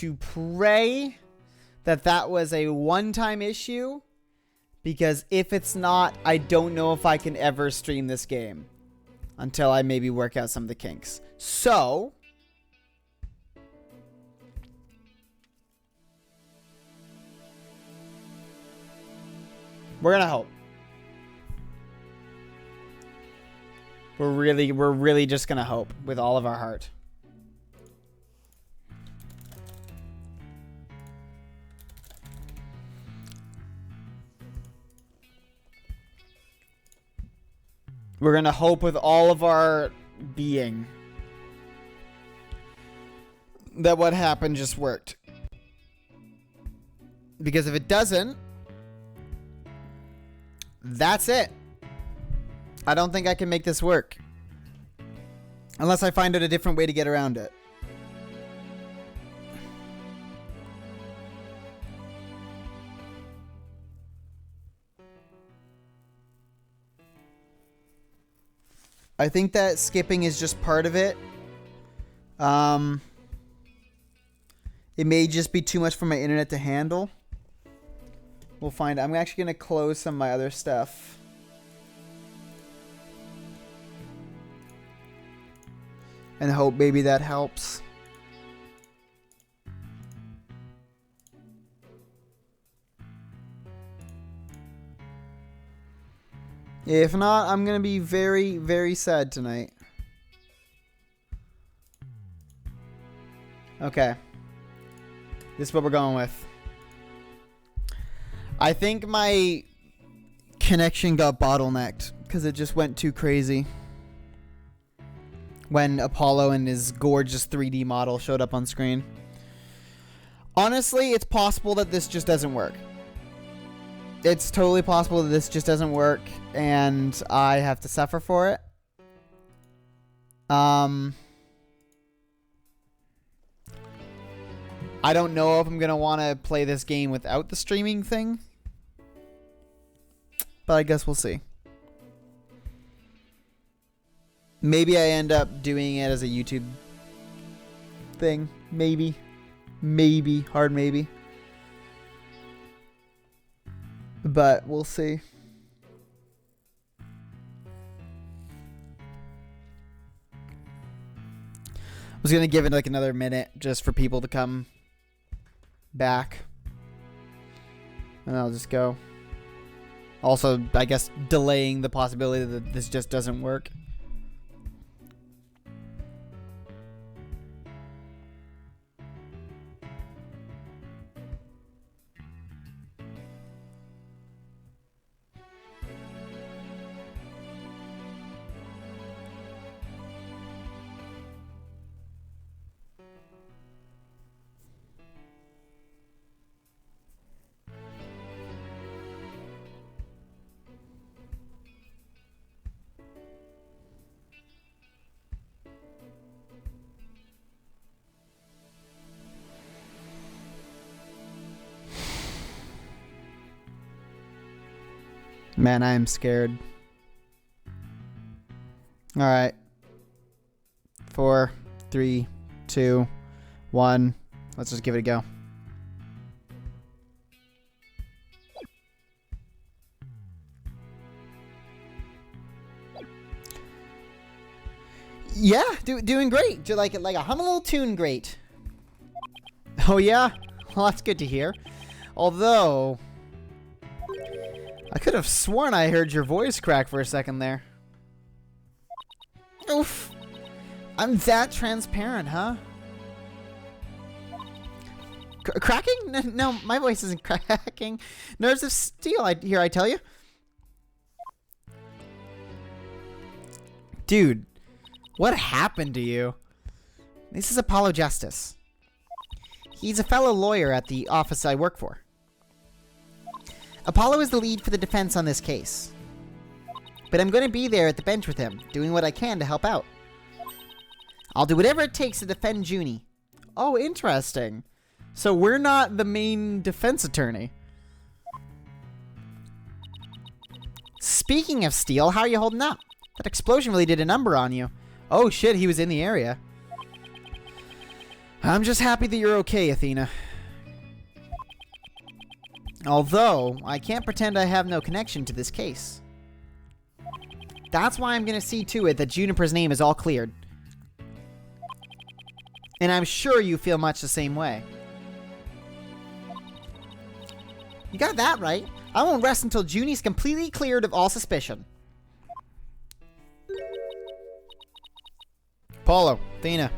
to pray that that was a one-time issue, because if it's not, I don't know if I can ever stream this game until I maybe work out some of the kinks. So we're gonna hope. We're really just gonna hope with all of our heart. We're going to hope with all of our being that what happened just worked. Because if it doesn't, that's it. I don't think I can make this work. Unless I find out a different way to get around it. I think that skipping is just part of it. It may just be too much for my internet to handle. We'll find. I'm actually going to close some of my other stuff. And hope maybe that helps. If not, I'm going to be very, very sad tonight. Okay. This is what we're going with. I think my connection got bottlenecked because it just went too crazy when Apollo and his gorgeous 3D model showed up on screen. Honestly, it's possible that this just doesn't work. It's totally possible that this just doesn't work and I have to suffer for it. I don't know if I'm going to want to play this game without the streaming thing. But I guess we'll see. Maybe I end up doing it as a YouTube thing. Maybe. Maybe. Hard maybe. But we'll see. I was going to give it like another minute just for people to come back. And I'll just go. Also, I guess delaying the possibility that this just doesn't work. Man, I am scared. All right. 4, 3, 2, 1. Let's just give it a go. Yeah, doing great. Like a hum a little tune great. Oh yeah? Well, that's good to hear. Although I could have sworn I heard your voice crack for a second there. Oof. I'm that transparent, huh? Cracking? No, my voice isn't cracking. Nerves of steel, I tell you. Dude, what happened to you? This is Apollo Justice. He's a fellow lawyer at the office I work for. Apollo is the lead for the defense on this case. But I'm going to be there at the bench with him, doing what I can to help out. I'll do whatever it takes to defend Junie. Oh, interesting. So we're not the main defense attorney. Speaking of steel, how are you holding up? That explosion really did a number on you. Oh shit, he was in the area. I'm just happy that you're okay, Athena. Although, I can't pretend I have no connection to this case. That's why I'm going to see to it that Juniper's name is all cleared. And I'm sure you feel much the same way. You got that right. I won't rest until Junie's completely cleared of all suspicion. Apollo, Athena.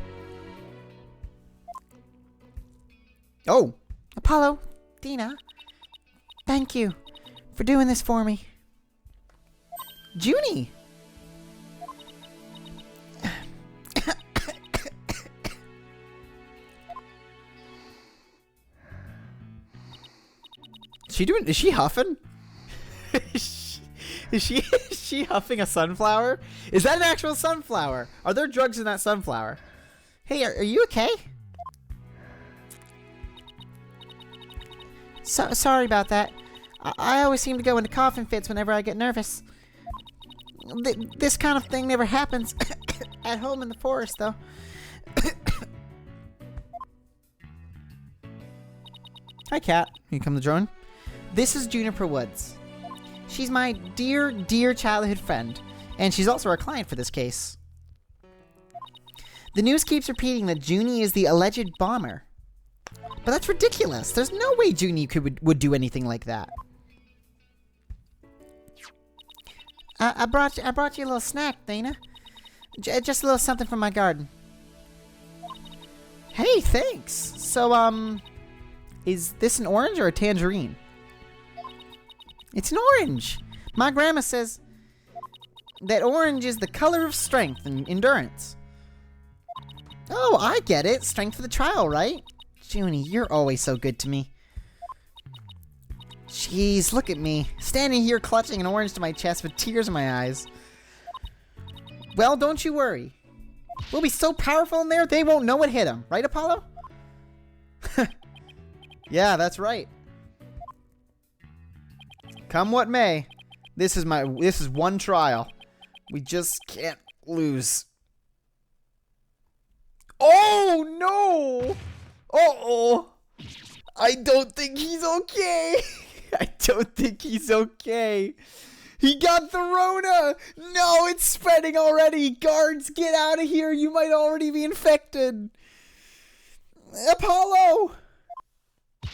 Oh. Apollo, Athena, thank you for doing this for me. Junie. Is she huffing? Is she huffing a sunflower? Is that an actual sunflower? Are there drugs in that sunflower? Hey, are you okay? Sorry about that. I always seem to go into coughing fits whenever I get nervous. This kind of thing never happens at home in the forest, though. Hi, Cat. Can you come to join? This is Juniper Woods. She's my dear, dear childhood friend, and she's also our client for this case. The news keeps repeating that Junie is the alleged bomber. But that's ridiculous. There's no way Junie would do anything like that. I brought you a little snack, Dana. Just a little something from my garden. Hey, thanks. So, is this an orange or a tangerine? It's an orange. My grandma says that orange is the color of strength and endurance. Oh, I get it. Strength for the trial, right? Junie, you're always so good to me. Jeez, look at me. Standing here clutching an orange to my chest with tears in my eyes. Well, don't you worry. We'll be so powerful in there, they won't know what hit them. Right, Apollo? Yeah, that's right. Come what may. This is one trial. We just can't lose. Oh, no! Uh-oh! I don't think he's okay. I don't think he's okay. He got the Rona. No, it's spreading already. Guards, get out of here. You might already be infected. Apollo!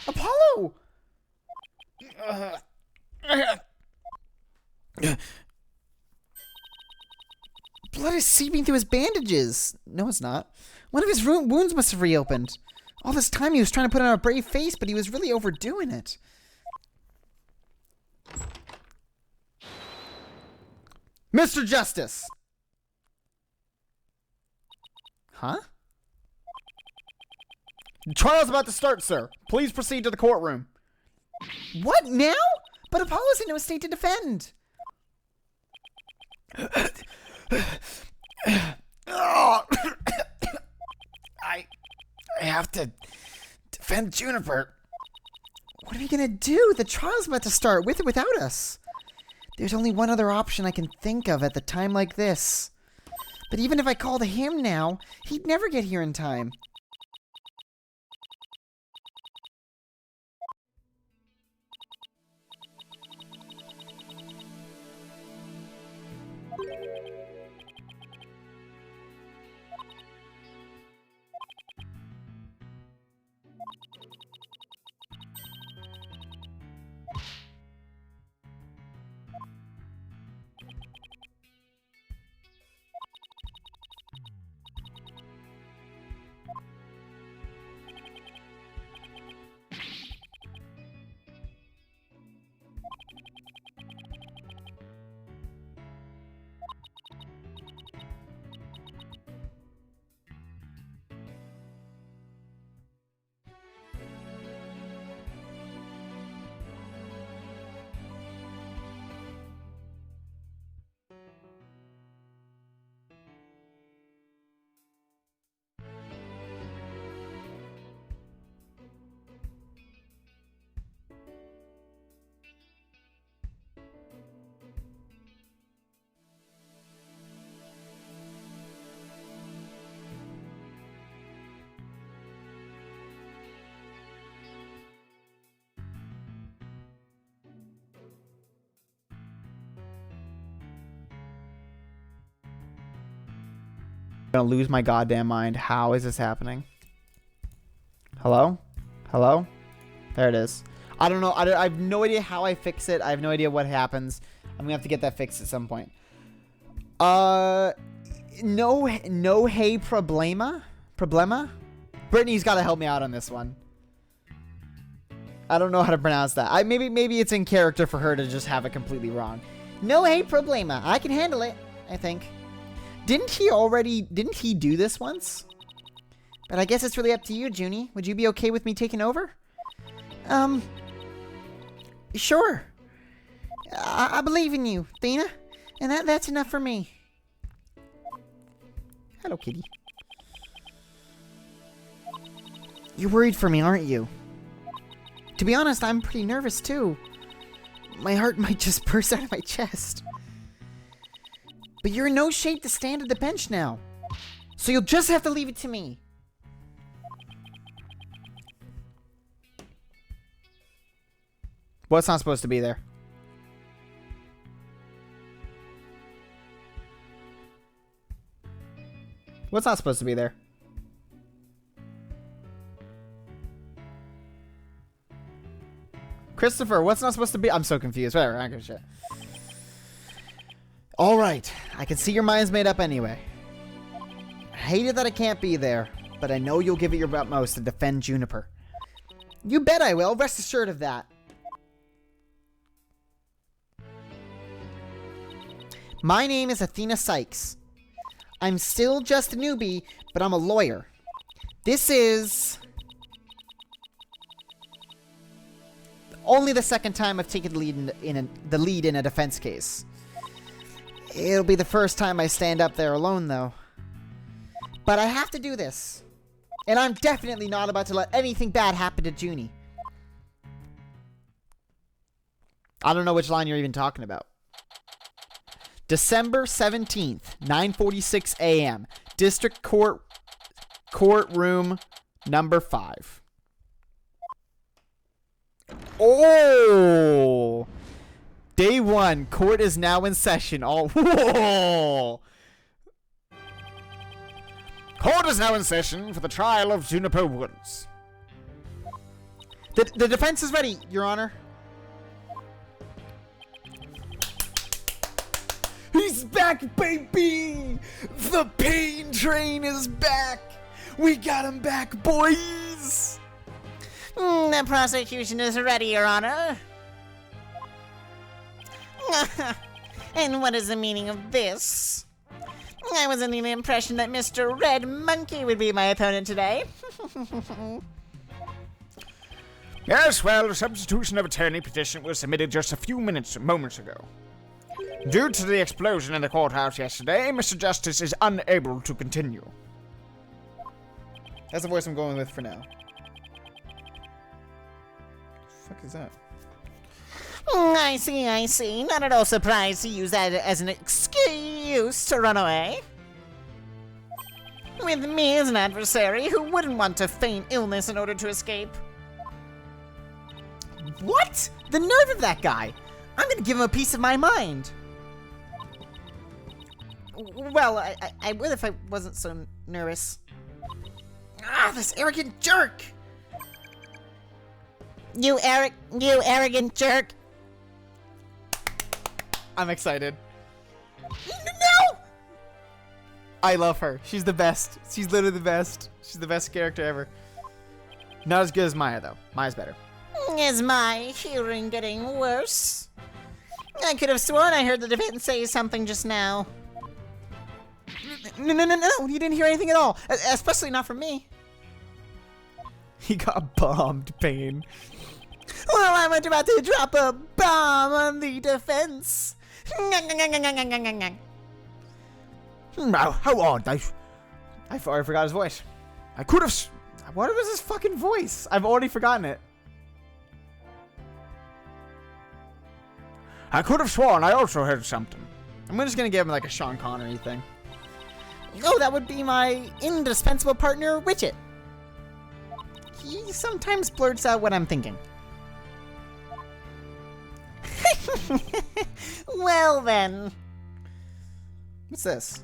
Apollo! Blood is seeping through his bandages. No, it's not. One of his wounds must have reopened. All this time he was trying to put on a brave face, but he was really overdoing it. Mr. Justice! Huh? The trial's about to start, sir. Please proceed to the courtroom. What, now? But Apollo's in no state to defend. I have to defend Juniper. What are we gonna do? The trial's about to start, with or without us. There's only one other option I can think of at the time like this. But even if I called him now, he'd never get here in time. gonna lose my goddamn mind. How is this happening? Hello? Hello? There it is. I don't know. I have no idea how I fix it. I have no idea what happens. I'm gonna have to get that fixed at some point. No hey problema? Brittany's gotta help me out on this one. I don't know how to pronounce that. Maybe it's in character for her to just have it completely wrong. No hey problema. I can handle it, I think. Didn't he do this once? But I guess it's really up to you, Junie. Would you be okay with me taking over? Sure. I believe in you, Thena. And that's enough for me. Hello, kitty. You're worried for me, aren't you? To be honest, I'm pretty nervous, too. My heart might just burst out of my chest. But you're in no shape to stand at the bench now. So you'll just have to leave it to me. What's not supposed to be there? What's not supposed to be there? Christopher, what's not supposed to be? I'm so confused. Whatever, I don't give a shit. Alright, I can see your mind's made up anyway. I hate it that I can't be there, but I know you'll give it your utmost to defend Juniper. You bet I will, rest assured of that. My name is Athena Sykes. I'm still just a newbie, but I'm a lawyer. This is only the second time I've taken the lead in a defense case. It'll be the first time I stand up there alone, though. But I have to do this. And I'm definitely not about to let anything bad happen to Junie. I don't know which line you're even talking about. December 17th, 9:46 a.m. District Court, courtroom number 5. Oh! Day 1, court is now in session. Oh, whoa! Court is now in session for the trial of Juniper Woods. The defense is ready, Your Honor. He's back, baby! The pain train is back! We got him back, boys! The prosecution is ready, Your Honor. And what is the meaning of this? I was under the impression that Mr. Red Monkey would be my opponent today. Yes, well, the substitution of attorney petition was submitted just a few moments ago. Due to the explosion in the courthouse yesterday, Mr. Justice is unable to continue. That's the voice I'm going with for now. The fuck is that? I see. Not at all surprised to use that as an excuse to run away. With me as an adversary, who wouldn't want to feign illness in order to escape? What? The nerve of that guy! I'm gonna give him a piece of my mind. Well, I would if I wasn't so nervous. Ah, this arrogant jerk! You arrogant jerk! I'm excited. No! I love her. She's the best. She's literally the best. She's the best character ever. Not as good as Maya, though. Maya's better. Is my hearing getting worse? I could have sworn I heard the defense say something just now. No. You didn't hear anything at all. Especially not from me. He got bombed, Pain. Well, I'm about to drop a bomb on the defense. Now, how odd. I already forgot his voice. I could have... What was his fucking voice? I've already forgotten it. I could have sworn I also heard something. I'm just gonna give him like a Sean Connery thing. Oh, that would be my indispensable partner, Widget. He sometimes blurts out what I'm thinking. Well then. What's this?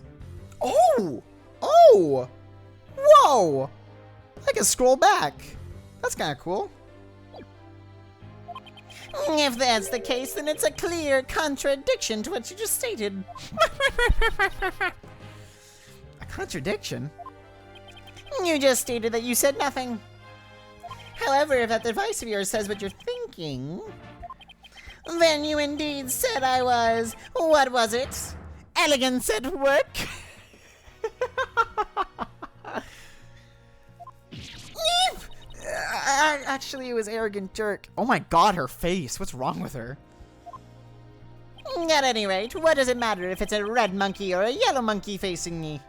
Oh! Oh! Whoa! I can scroll back. That's kind of cool. If that's the case, then it's a clear contradiction to what you just stated. A contradiction? You just stated that you said nothing. However, if that device of yours says what you're thinking, then you indeed said I was, what was it? Elegance at work? Actually, it was arrogant jerk. Oh my god, her face. What's wrong with her? At any rate, what does it matter if it's a red monkey or a yellow monkey facing me?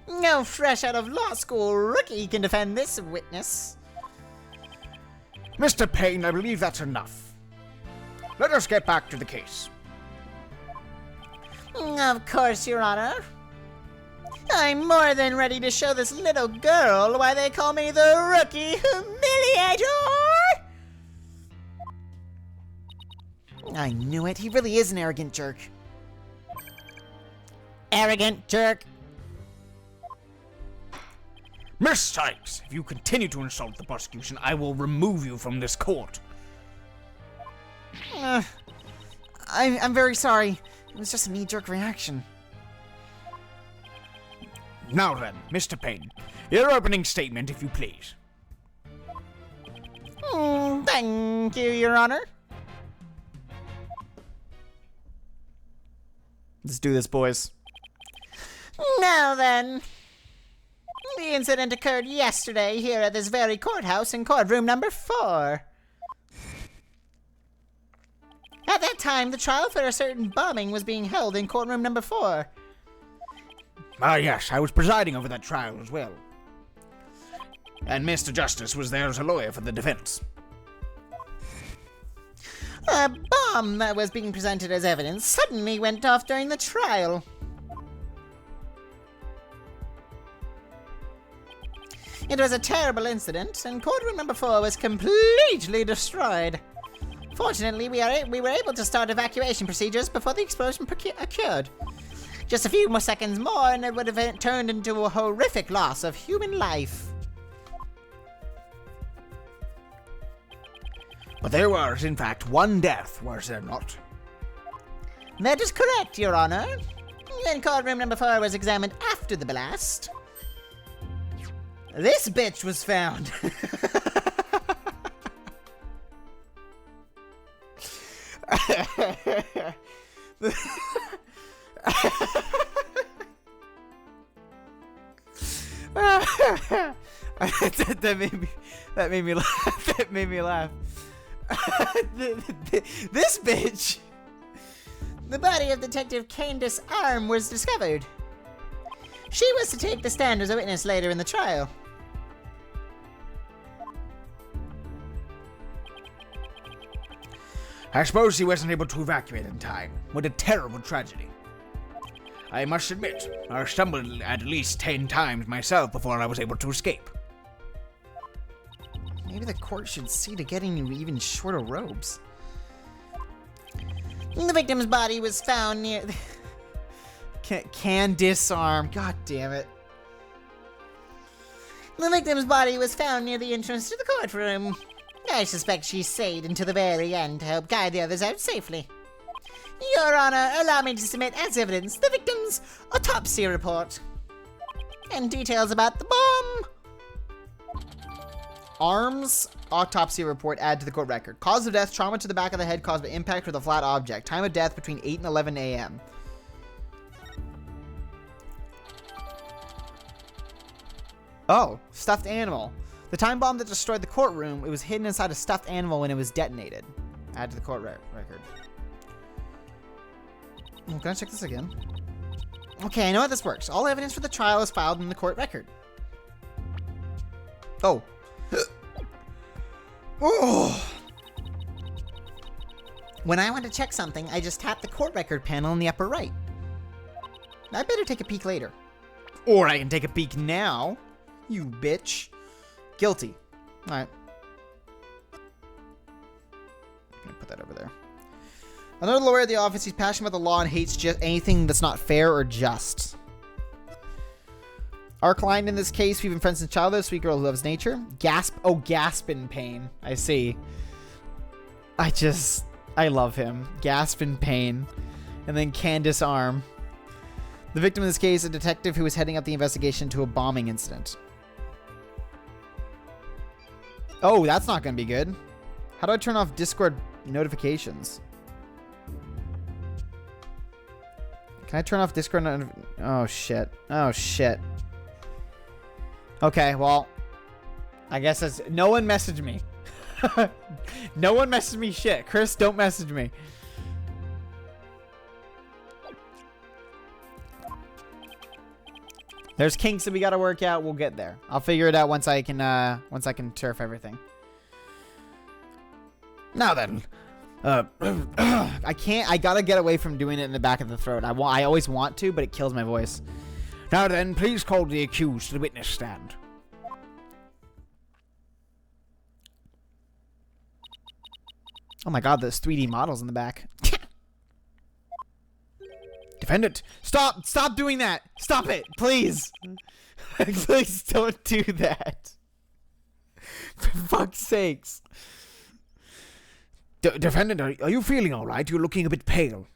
No fresh out of law school rookie can defend this witness. Mr. Payne, I believe that's enough. Let us get back to the case. Of course, Your Honor. I'm more than ready to show this little girl why they call me the Rookie Humiliator! I knew it. He really is an arrogant jerk. Arrogant jerk. Miss Sykes, if you continue to insult the prosecution, I will remove you from this court. I'm very sorry. It was just a knee-jerk reaction. Now then, Mr. Payne, your opening statement, if you please. Thank you, Your Honor. Let's do this, boys. Now then, the incident occurred yesterday here at this very courthouse in courtroom number 4. At that time, the trial for a certain bombing was being held in courtroom number 4. Ah, yes, I was presiding over that trial as well. And Mr. Justice was there as a lawyer for the defense. A bomb that was being presented as evidence suddenly went off during the trial. It was a terrible incident, and courtroom number 4 was completely destroyed. Fortunately, we were able to start evacuation procedures before the explosion occurred. Just a few more seconds more, and it would have turned into a horrific loss of human life. But there was, in fact, one death, was there not? That is correct, Your Honor. When courtroom number 4 was examined after the blast, this bitch was found. that made me laugh. That made me laugh. This bitch. The body of Detective Candace Arm was discovered. She was to take the stand as a witness later in the trial. I suppose he wasn't able to evacuate in time. What a terrible tragedy. I must admit, I stumbled at least 10 times myself before I was able to escape. Maybe the court should see to getting you even shorter robes. The victim's body was found near... Can disarm. God damn it. The victim's body was found near the entrance to the courtroom. I suspect she stayed until the very end to help guide the others out safely. Your Honor, allow me to submit as evidence the victim's autopsy report and details about the bomb. Arms autopsy report add to the court record. Cause of death, trauma to the back of the head caused by impact with a flat object. Time of death between 8 and 11 a.m. Oh, stuffed animal. The time bomb that destroyed the courtroom, it was hidden inside a stuffed animal when it was detonated. Add to the court record. Can I check this again? Okay, I know how this works. All evidence for the trial is filed in the court record. Oh. Oh. When I want to check something, I just tap the court record panel in the upper right. I better take a peek later. Or I can take a peek now. You bitch. Guilty. Alright. Let me put that over there. Another lawyer at the office. He's passionate about the law and hates just anything that's not fair or just. Our client in this case, we've been friends since childhood. Sweet girl who loves nature. Gasp. Oh, gasp in pain. I see. I love him. Gasp in pain. And then Candace Arm. The victim in this case, a detective who was heading up the investigation to a bombing incident. Oh, that's not going to be good. How do I turn off Discord notifications? Can I turn off Discord? Oh, shit. Oh, shit. Okay, well, I guess that's... No one messaged me. No one messaged me shit. Chris, don't message me. There's kinks that we gotta work out. We'll get there. I'll figure it out once I can turf everything. Now then, I gotta get away from doing it in the back of the throat. I always want to, but it kills my voice. Now then, please call the accused to the witness stand. Oh my god, there's 3D models in the back. Defendant, Stop doing that. Stop it, please. Please don't do that. For fuck's sakes. Defendant, are you feeling all right? You're looking a bit pale.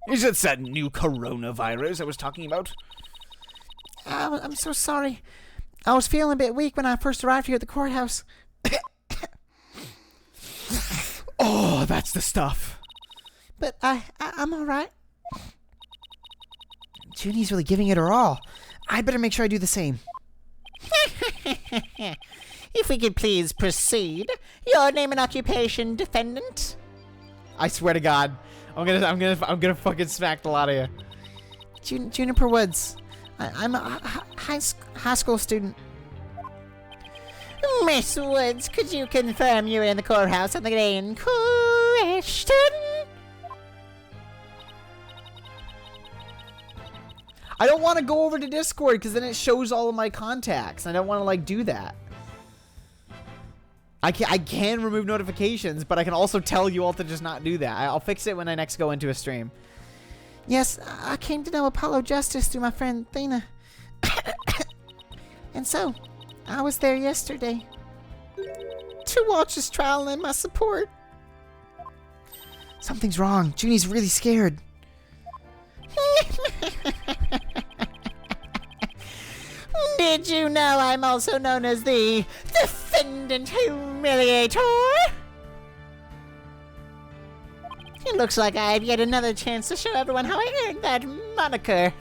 Is it that new coronavirus I was talking about? I'm so sorry. I was feeling a bit weak when I first arrived here at the courthouse. Oh, that's the stuff. But I'm all right. Junie's really giving it her all. I better make sure I do the same. If we could please proceed. Your name and occupation, defendant? I swear to God, I'm gonna fucking smack the lot of you. Juniper Woods. I'm a high school student. Miss Woods, could you confirm you were in the courthouse on the day in question? I don't want to go over to Discord because then it shows all of my contacts. I don't want to like do that. I can remove notifications, but I can also tell you all to just not do that. I'll fix it when I next go into a stream. Yes, I came to know Apollo Justice through my friend Thena. And so, I was there yesterday to watch his trial and lend my support. Something's wrong. Junie's really scared. Did you know I'm also known as the Defendant Humiliator? It looks like I have yet another chance to show everyone how I earned that moniker.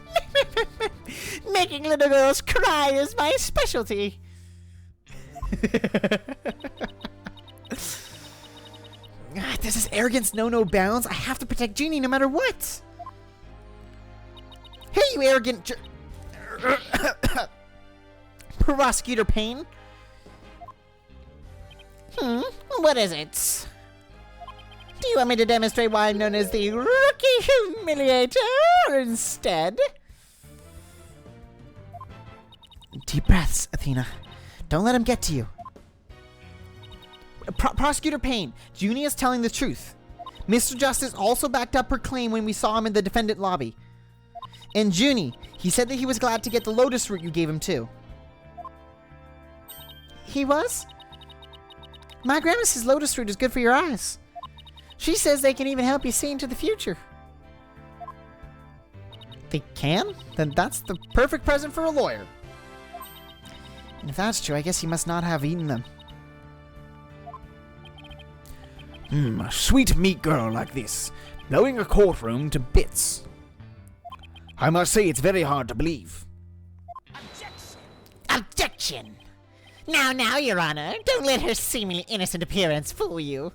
Making little girls cry is my specialty. Does this arrogance know no bounds? I have to protect Junie no matter what. Hey, you arrogant Prosecutor Payne. What is it? Do you want me to demonstrate why I'm known as the Rookie Humiliator instead? Deep breaths, Athena. Don't let him get to you. Prosecutor Payne, Junie is telling the truth. Mr. Justice also backed up her claim when we saw him in the defendant lobby. And Junie, he said that he was glad to get the lotus root you gave him too. He was? My grandma says lotus root is good for your eyes. She says they can even help you see into the future. They can? Then that's the perfect present for a lawyer. And if that's true, I guess he must not have eaten them. A sweet meat girl like this, blowing a courtroom to bits. I must say it's very hard to believe. Objection! Now, Your Honor, don't let her seemingly innocent appearance fool you.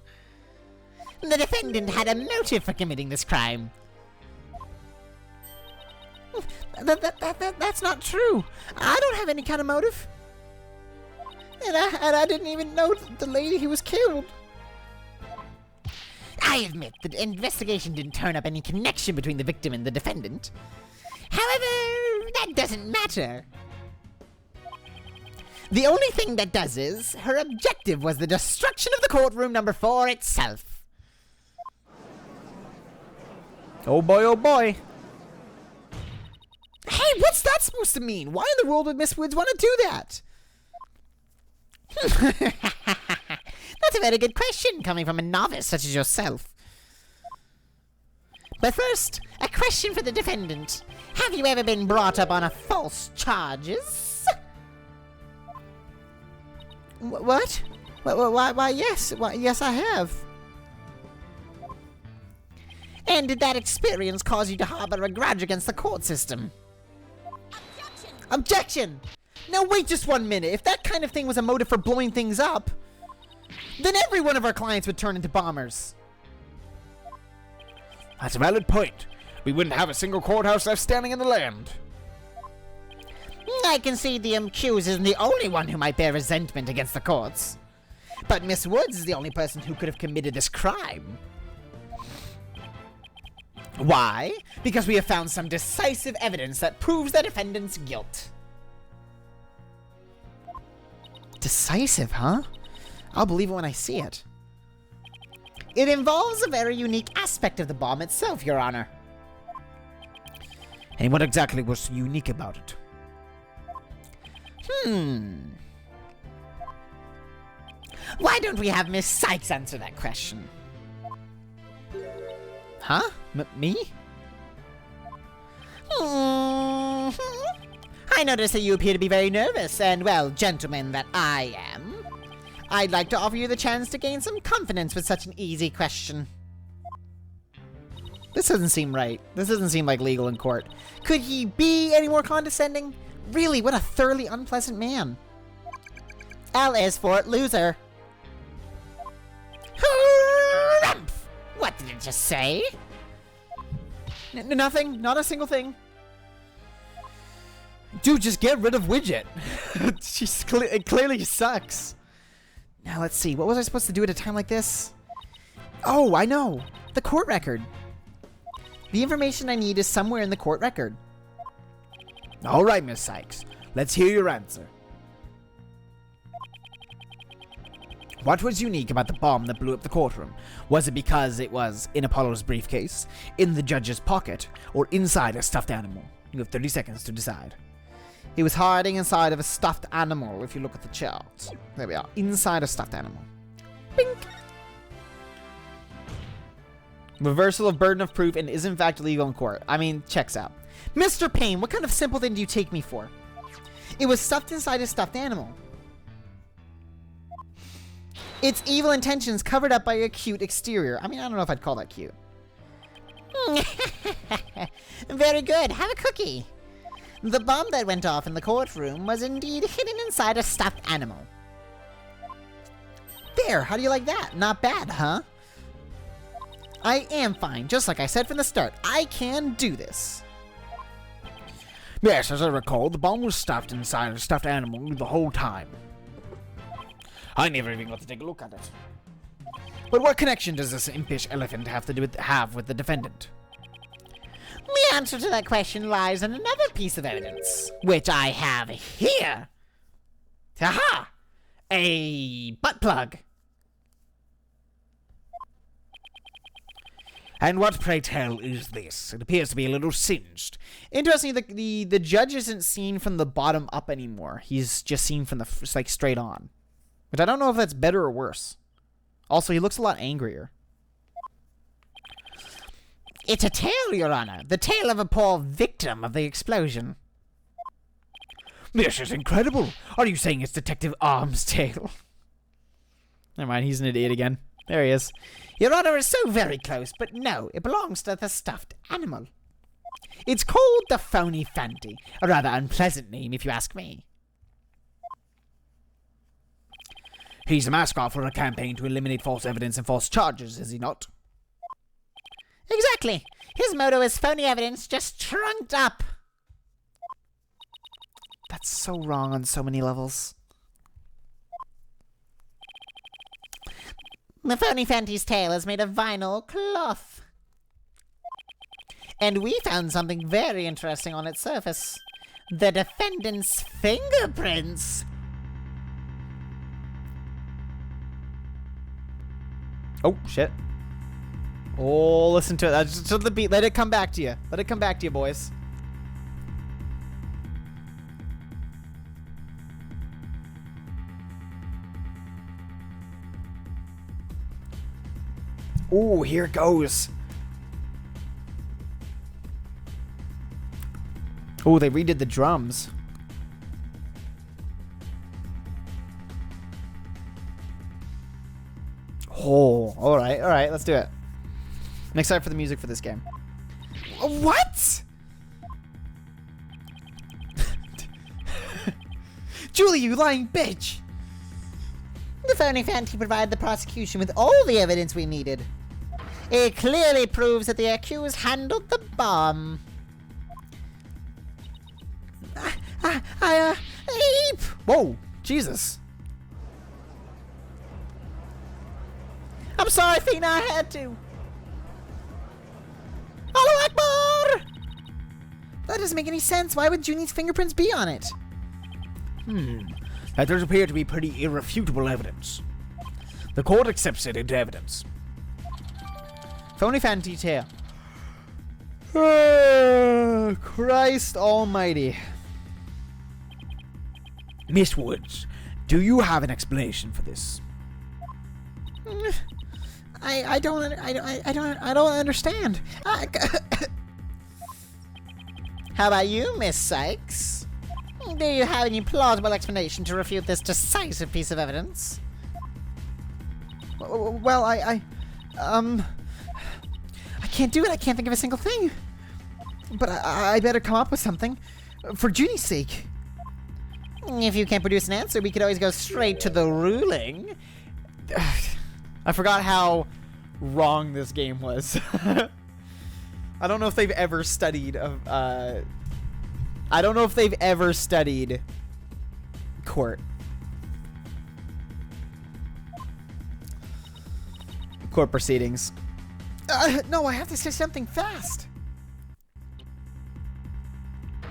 The defendant had a motive for committing this crime. That's not true. I don't have any kind of motive. And I didn't even know the lady who was killed. I admit the investigation didn't turn up any connection between the victim and the defendant. However, that doesn't matter. The only thing that does is, her objective was the destruction of the courtroom number 4 itself. Oh boy, oh boy. Hey, what's that supposed to mean? Why in the world would Miss Woods want to do that? That's a very good question coming from a novice such as yourself. But first, a question for the defendant. Have you ever been brought up on a false charges? What? Why, yes. Yes, I have. And did that experience cause you to harbor a grudge against the court system? Objection! Now wait just 1 minute. If that kind of thing was a motive for blowing things up, then every one of our clients would turn into bombers. That's a valid point. We wouldn't have a single courthouse left standing in the land. I concede the accused isn't the only one who might bear resentment against the courts. But Miss Woods is the only person who could have committed this crime. Why? Because we have found some decisive evidence that proves the defendant's guilt. Decisive, huh? I'll believe it when I see it. It involves a very unique aspect of the bomb itself, Your Honor. And what exactly was unique about it? Why don't we have Miss Sykes answer that question? Huh? Me? I notice that you appear to be very nervous, and well, gentleman that I am, I'd like to offer you the chance to gain some confidence with such an easy question. This doesn't seem right. This doesn't seem like legal in court. Could he be any more condescending? Really, what a thoroughly unpleasant man. L is for loser. What did it just say? Nothing. Not a single thing. Dude, just get rid of Widget. It clearly sucks. Now, let's see. What was I supposed to do at a time like this? Oh, I know. The court record. The information I need is somewhere in the court record. All right, Miss Sykes. Let's hear your answer. What was unique about the bomb that blew up the courtroom? Was it because it was in Apollo's briefcase, in the judge's pocket, or inside a stuffed animal? You have 30 seconds to decide. It was hiding inside of a stuffed animal, if you look at the chart. There we are. Inside a stuffed animal. Bink! Reversal of burden of proof and is in fact illegal in court. I mean, checks out. Mr. Payne, what kind of simple thing do you take me for? It was stuffed inside a stuffed animal. Its evil intentions covered up by a cute exterior. I mean, I don't know if I'd call that cute. Very good. Have a cookie. The bomb that went off in the courtroom was indeed hidden inside a stuffed animal. There, how do you like that? Not bad, huh? I am fine. Just like I said from the start, I can do this. Yes, as I recall, the bomb was stuffed inside a stuffed animal the whole time. I never even got to take a look at it. But what connection does this impish elephant have with the defendant? The answer to that question lies in another piece of evidence, which I have here. Aha! A butt plug. And what, pray tell, is this? It appears to be a little singed. Interestingly, the judge isn't seen from the bottom up anymore. He's just seen from the like straight on. Which I don't know if that's better or worse. Also, he looks a lot angrier. It's a tale, Your Honor. The tale of a poor victim of the explosion. This is incredible. Are you saying it's Detective Arm's tale? Never mind, he's an idiot again. There he is. Your Honor is so very close, but no, it belongs to the stuffed animal. It's called the Phony Fanty. A rather unpleasant name, if you ask me. He's a mascot for a campaign to eliminate false evidence and false charges, is he not? Exactly. His motto is phony evidence just trunked up. That's so wrong on so many levels. The Phony Fanty's tail is made of vinyl cloth. And we found something very interesting on its surface. The defendant's fingerprints. Oh, shit. Oh, listen to it. Just to the beat. Let it come back to you. Let it come back to you, boys. Oh, here it goes. Oh, they redid the drums. Oh, all right, let's do it. I'm excited for the music for this game. What? Julie, you lying bitch! The phony Fanti provided the prosecution with all the evidence we needed. It clearly proves that the accused handled the bomb. Ape! Whoa, Jesus. I'm sorry, Athena, I had to. Allahu Akbar! That doesn't make any sense. Why would Junie's fingerprints be on it? That does appear to be pretty irrefutable evidence. The court accepts it into evidence. Phony fan detail. Oh, Christ almighty. Miss Woods, do you have an explanation for this? I don't understand. How about you, Miss Sykes? Do you have any plausible explanation to refute this decisive piece of evidence? Well, I can't do it. I can't think of a single thing. But I better come up with something for Junie's sake. If you can't produce an answer, we could always go straight to the ruling. I forgot how wrong this game was. I don't know if they've ever studied I don't know if they've ever studied court proceedings. No, I have to say something fast.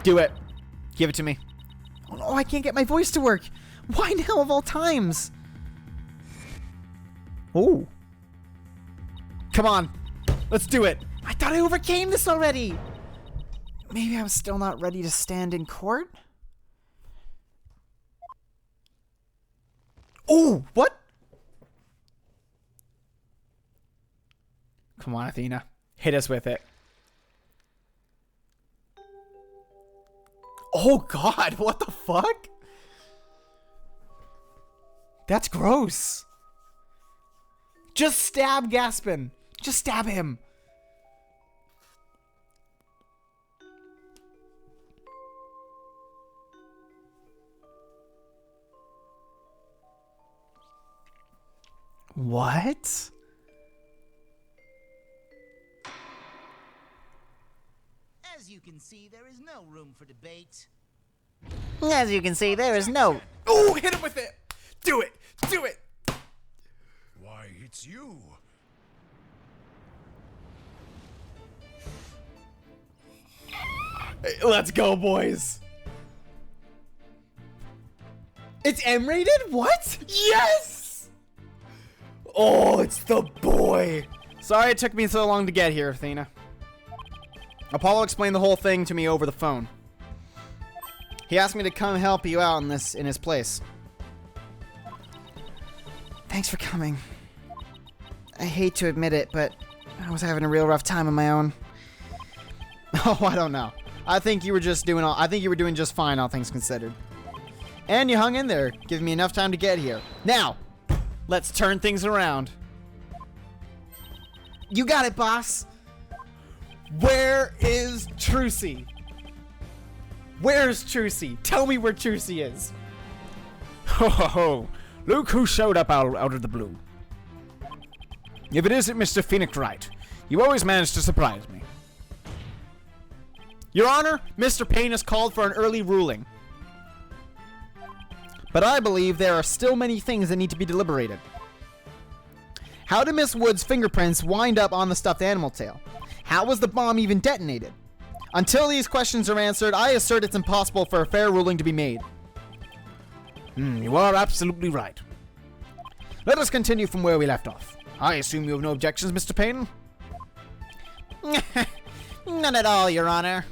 Do it. Give it to me. Oh, no, I can't get my voice to work. Why now of all times? Oh. Come on. Let's do it. I thought I overcame this already. Maybe I'm still not ready to stand in court? Oh, what? Come on, Athena. Hit us with it. Oh, God. What the fuck? That's gross. Just stab Gaspin. Just stab him. What? As you can see, there is no room for debate. As you can see, there is no... Oh, hit him with it. Do it. Do it. Why, it's you. Let's go, boys. It's M-rated? What? Yes! Oh, it's the boy. Sorry it took me so long to get here, Athena. Apollo explained the whole thing to me over the phone. He asked me to come help you out in his place. Thanks for coming. I hate to admit it, but I was having a real rough time on my own. Oh, I don't know. I think you were doing just fine, all things considered. And you hung in there, giving me enough time to get here. Now, let's turn things around. You got it, boss. Where is Trucy? Where's Trucy? Tell me where Trucy is. Ho ho ho! Look who showed up out of the blue. If it isn't Mr. Phoenix Wright, you always manage to surprise me. Your Honor, Mr. Payne has called for an early ruling. But I believe there are still many things that need to be deliberated. How did Miss Wood's fingerprints wind up on the stuffed animal tail? How was the bomb even detonated? Until these questions are answered, I assert it's impossible for a fair ruling to be made. You are absolutely right. Let us continue from where we left off. I assume you have no objections, Mr. Payne? None at all, Your Honor.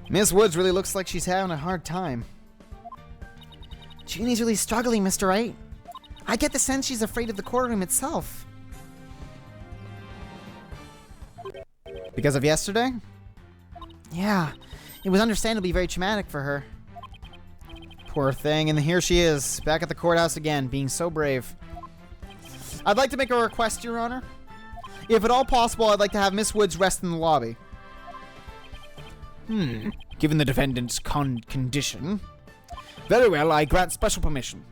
Miss Woods really looks like she's having a hard time. Jeannie's really struggling, Mr. Wright. I get the sense she's afraid of the courtroom itself. Because of yesterday? Yeah, it was understandably very traumatic for her. Poor thing, and here she is, back at the courthouse again, being so brave. I'd like to make a request, Your Honor. If at all possible, I'd like to have Miss Woods rest in the lobby. Given the defendant's condition. Very well, I grant special permission.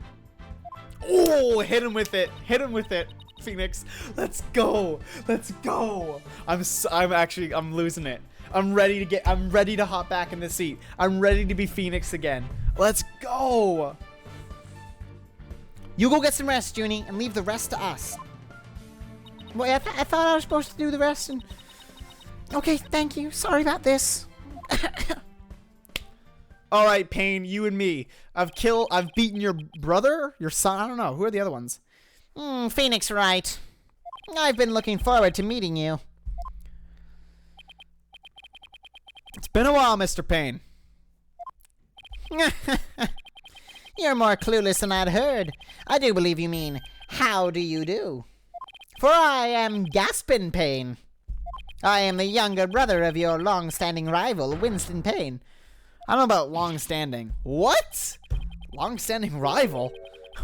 Oh, hit him with it. Hit him with it, Phoenix. Let's go. Let's go. I'm losing it. I'm ready to hop back in the seat. I'm ready to be Phoenix again. Let's go. You go get some rest, Junie, and leave the rest to us. Wait, I thought I was supposed to do the rest and... Okay, thank you. Sorry about this. All right, Payne, you and me. I've beaten your brother, your son. I don't know. Who are the other ones? Phoenix Wright. I've been looking forward to meeting you. It's been a while, Mr. Payne. You're more clueless than I'd heard. I do believe you mean, how do you do? For I am Gaspin Payne. I am the younger brother of your long-standing rival, Winston Payne. I don't know about long-standing. What? Long-standing rival?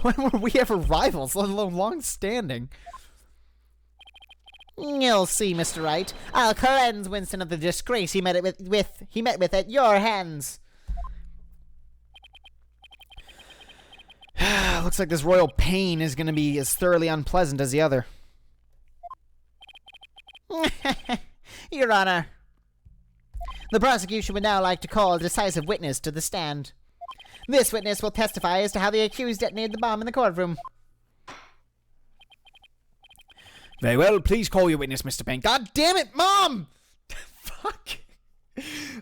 When were we ever rivals, let alone long-standing? You'll see, Mr. Wright. I'll cleanse Winston of the disgrace he met with at your hands. Looks like this royal pain is going to be as thoroughly unpleasant as the other. Your Honor, the prosecution would now like to call a decisive witness to the stand. This witness will testify as to how the accused detonated the bomb in the courtroom. Very well, please call your witness, Mr. Payne. God damn it, Mom! Fuck.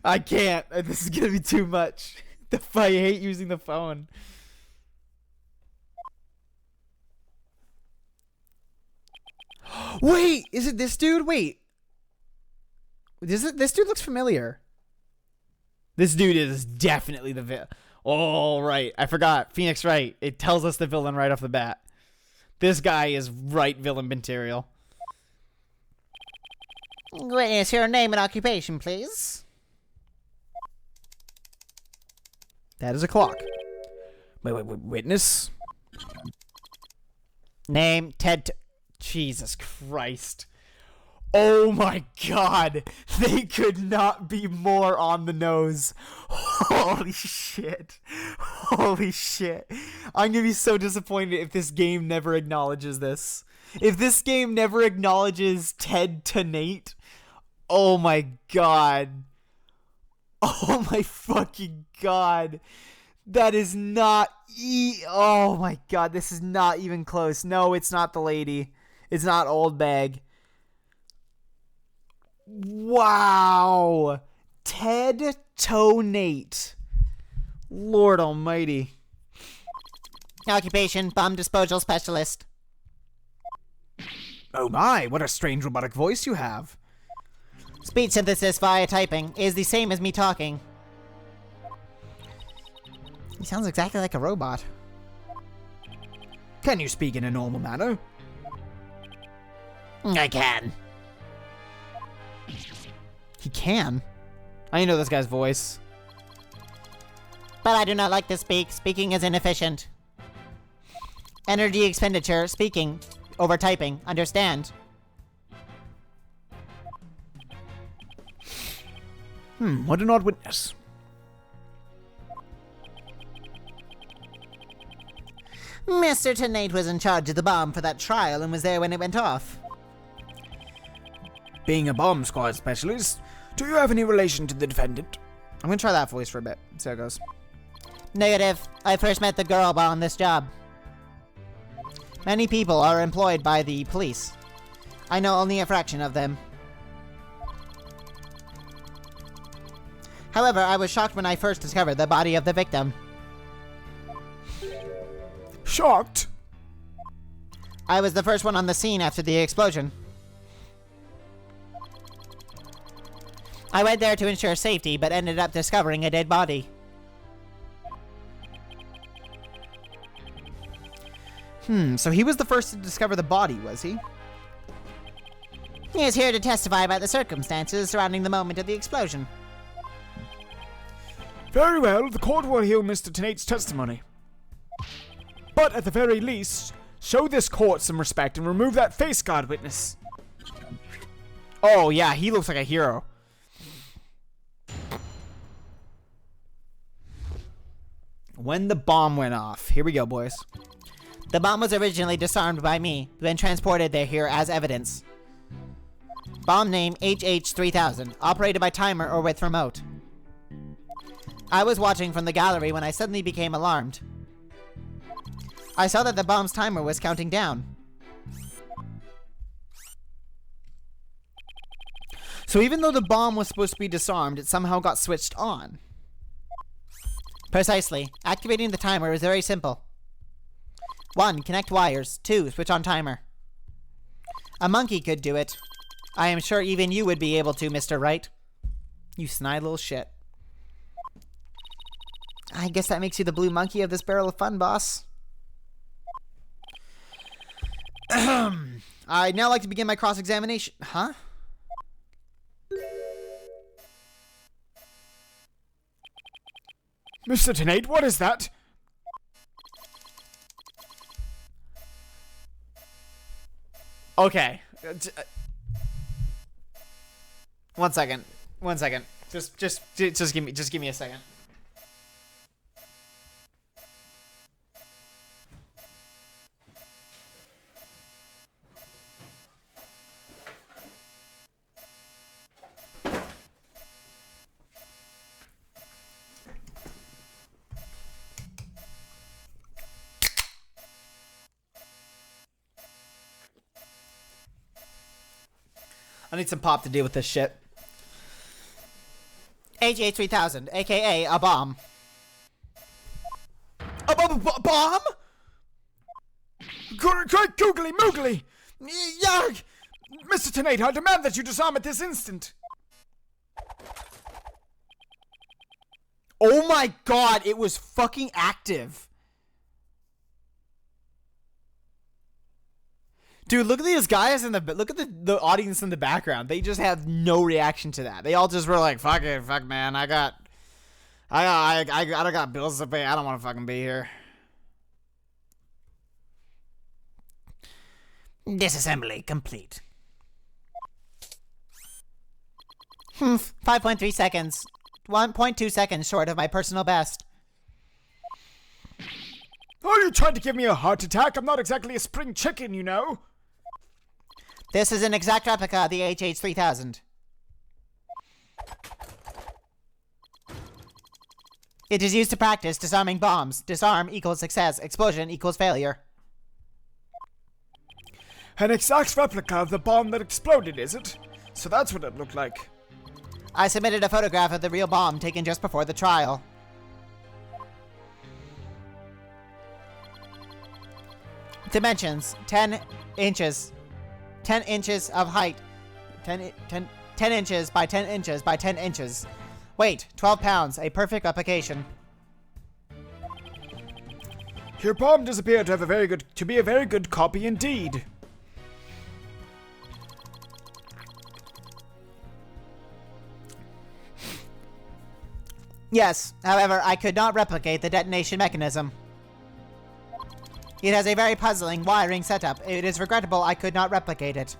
I can't. This is going to be too much. I hate using the phone. Wait, is it this dude? Wait. This dude looks familiar. This dude is definitely the villain. Oh, right. I forgot. Phoenix Wright. It tells us the villain right off the bat. This guy is right villain material. Witness, your name and occupation, please. That is a clock. Wait. Witness? Name, Ted... Jesus Christ. Oh my god. They could not be more on the nose. Holy shit. Holy shit. I'm gonna be so disappointed if this game never acknowledges this. If this game never acknowledges Ted to Nate. Oh my god. Oh my fucking god. That is not... Oh my god, this is not even close. No, it's not the lady. It's not Old Bag. Wow. Ted to Nate. Lord almighty. occupation, bomb disposal specialist. Oh my, what a strange robotic voice you have. Speech synthesis via typing is the same as me talking. He sounds exactly like a robot. Can you speak in a normal manner? I can. He can? I didn't know this guy's voice. But I do not like to speak. Speaking is inefficient. Energy expenditure, speaking, over typing. Understand? What an odd witness. Mr. Tenate was in charge of the bomb for that trial and was there when it went off. Being a bomb squad specialist, do you have any relation to the defendant? I'm gonna try that voice for a bit. See how it goes. Negative. I first met the girl while on this job. Many people are employed by the police. I know only a fraction of them. However, I was shocked when I first discovered the body of the victim. Shocked? I was the first one on the scene after the explosion. I went there to ensure safety, but ended up discovering a dead body. So he was the first to discover the body, was he? He is here to testify about the circumstances surrounding the moment of the explosion. Very well, the court will hear Mr. Tenate's testimony. But at the very least, show this court some respect and remove that face guard witness. Oh, yeah, he looks like a hero. When the bomb went off. Here we go, boys. The bomb was originally disarmed by me, then transported there here as evidence. Bomb name HH3000, operated by timer or with remote. I was watching from the gallery when I suddenly became alarmed. I saw that the bomb's timer was counting down. So even though the bomb was supposed to be disarmed, it somehow got switched on. Precisely. Activating the timer is very simple. 1. Connect wires. 2. Switch on timer. A monkey could do it. I am sure even you would be able to, Mr. Wright. You snide little shit. I guess that makes you the blue monkey of this barrel of fun, boss. I'd now like to begin my cross-examination. Huh? Mr. Tenate, what is that? Okay. 1 second. 1 second. Just give me a second. I need some pop to deal with this shit. HH3000, aka a bomb. A bomb? Googly moogly! Yarg! Mr. Tenate, I demand that you disarm at this instant! Oh my god, it was fucking active. Dude, look at these guys look at the audience in the background. They just have no reaction to that. They all just were like, fuck it, fuck man, I got bills to pay. I don't want to fucking be here. Disassembly complete. 5.3 seconds. 1.2 seconds short of my personal best. Are you trying to give me a heart attack? I'm not exactly a spring chicken, you know. This is an exact replica of the HH3000. It is used to practice disarming bombs. Disarm equals success. Explosion equals failure. An exact replica of the bomb that exploded, is it? So that's what it looked like. I submitted a photograph of the real bomb taken just before the trial. Dimensions, 10 inches. 10 inches of height. 10 inches by 10 inches by 10 inches. Weight, 12 pounds. A perfect application. Your bomb does appear to be a very good copy indeed. Yes, however, I could not replicate the detonation mechanism. It has a very puzzling wiring setup. It is regrettable I could not replicate it.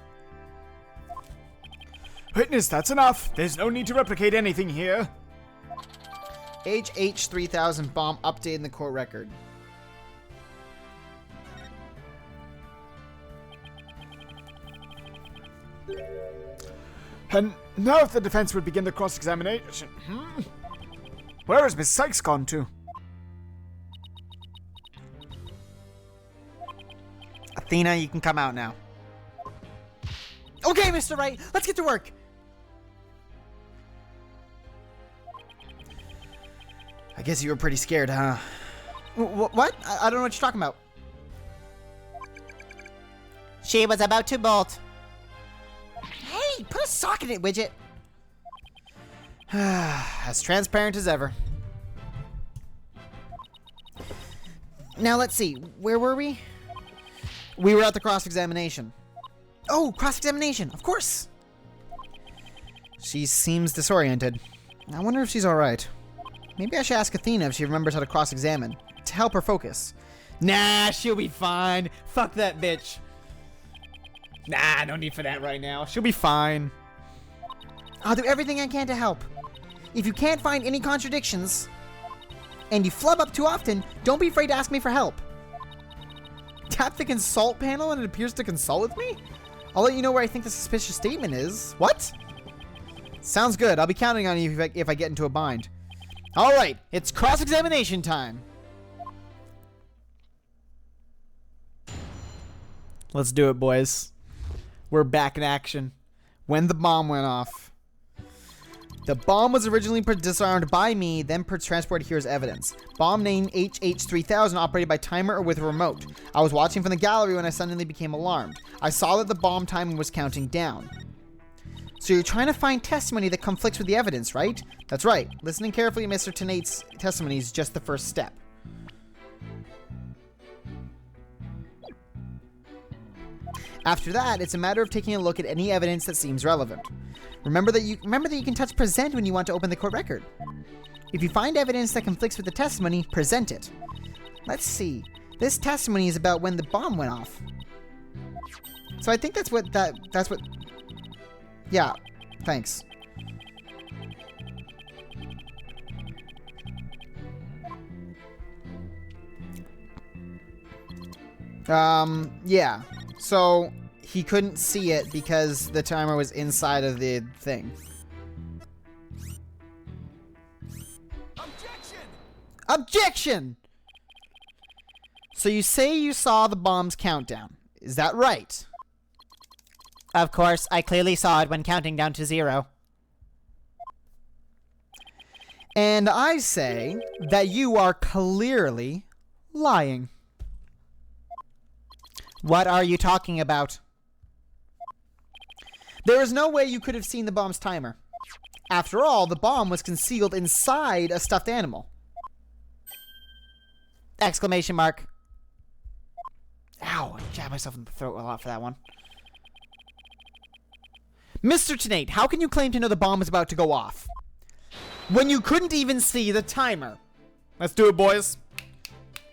Witness, that's enough. There's no need to replicate anything here. HH3000 bomb update in the court record. And now if the defense would begin the cross-examination. Where has Miss Sykes gone to? Athena, you can come out now. Okay, Mr. Wright, let's get to work. I guess you were pretty scared, huh? What? I don't know what you're talking about. She was about to bolt. Hey, put a sock in it, Widget. As transparent as ever. Now let's see. Where were we? We were at the cross-examination. Oh, cross-examination. Of course. She seems disoriented. I wonder if she's alright. Maybe I should ask Athena if she remembers how to cross-examine. To help her focus. Nah, she'll be fine. Fuck that bitch. Nah, no need for that right now. She'll be fine. I'll do everything I can to help. If you can't find any contradictions, and you flub up too often, don't be afraid to ask me for help. Tap the consult panel and it appears to consult with me? I'll let you know where I think the suspicious statement is. What? Sounds good. I'll be counting on you if I get into a bind. Alright, it's cross-examination time. Let's do it, boys. We're back in action. When the bomb went off. The bomb was originally disarmed by me, then transported here as evidence. Bomb name HH3000, operated by timer or with a remote. I was watching from the gallery when I suddenly became alarmed. I saw that the bomb timer was counting down. So you're trying to find testimony that conflicts with the evidence, right? That's right. Listening carefully to Mr. Tenate's testimony is just the first step. After that, it's a matter of taking a look at any evidence that seems relevant. Remember that you can touch present when you want to open the court record. If you find evidence that conflicts with the testimony, present it. Let's see. This testimony is about when the bomb went off. So I think that's what yeah, thanks. Yeah. So he couldn't see it because the timer was inside of the thing. Objection! Objection! So you say you saw the bomb's countdown. Is that right? Of course, I clearly saw it when counting down to 0. And I say that you are clearly lying. What are you talking about? There is no way you could have seen the bomb's timer. After all, the bomb was concealed inside a stuffed animal. Exclamation mark. Ow, I jabbed myself in the throat a lot for that one. Mr. Tenate, how can you claim to know the bomb is about to go off when you couldn't even see the timer? Let's do it, boys.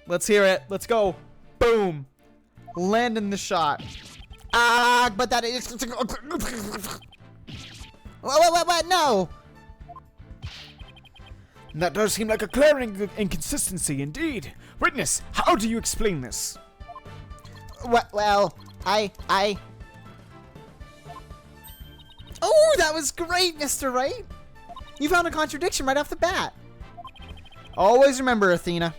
Let's hear it. Let's go. Boom. Landing the shot. Ah, but that is... What? No. That does seem like a glaring inconsistency indeed. Witness, how do you explain this? Well, I... Oh, that was great, Mr. Wright. You found a contradiction right off the bat. Always remember, Athena,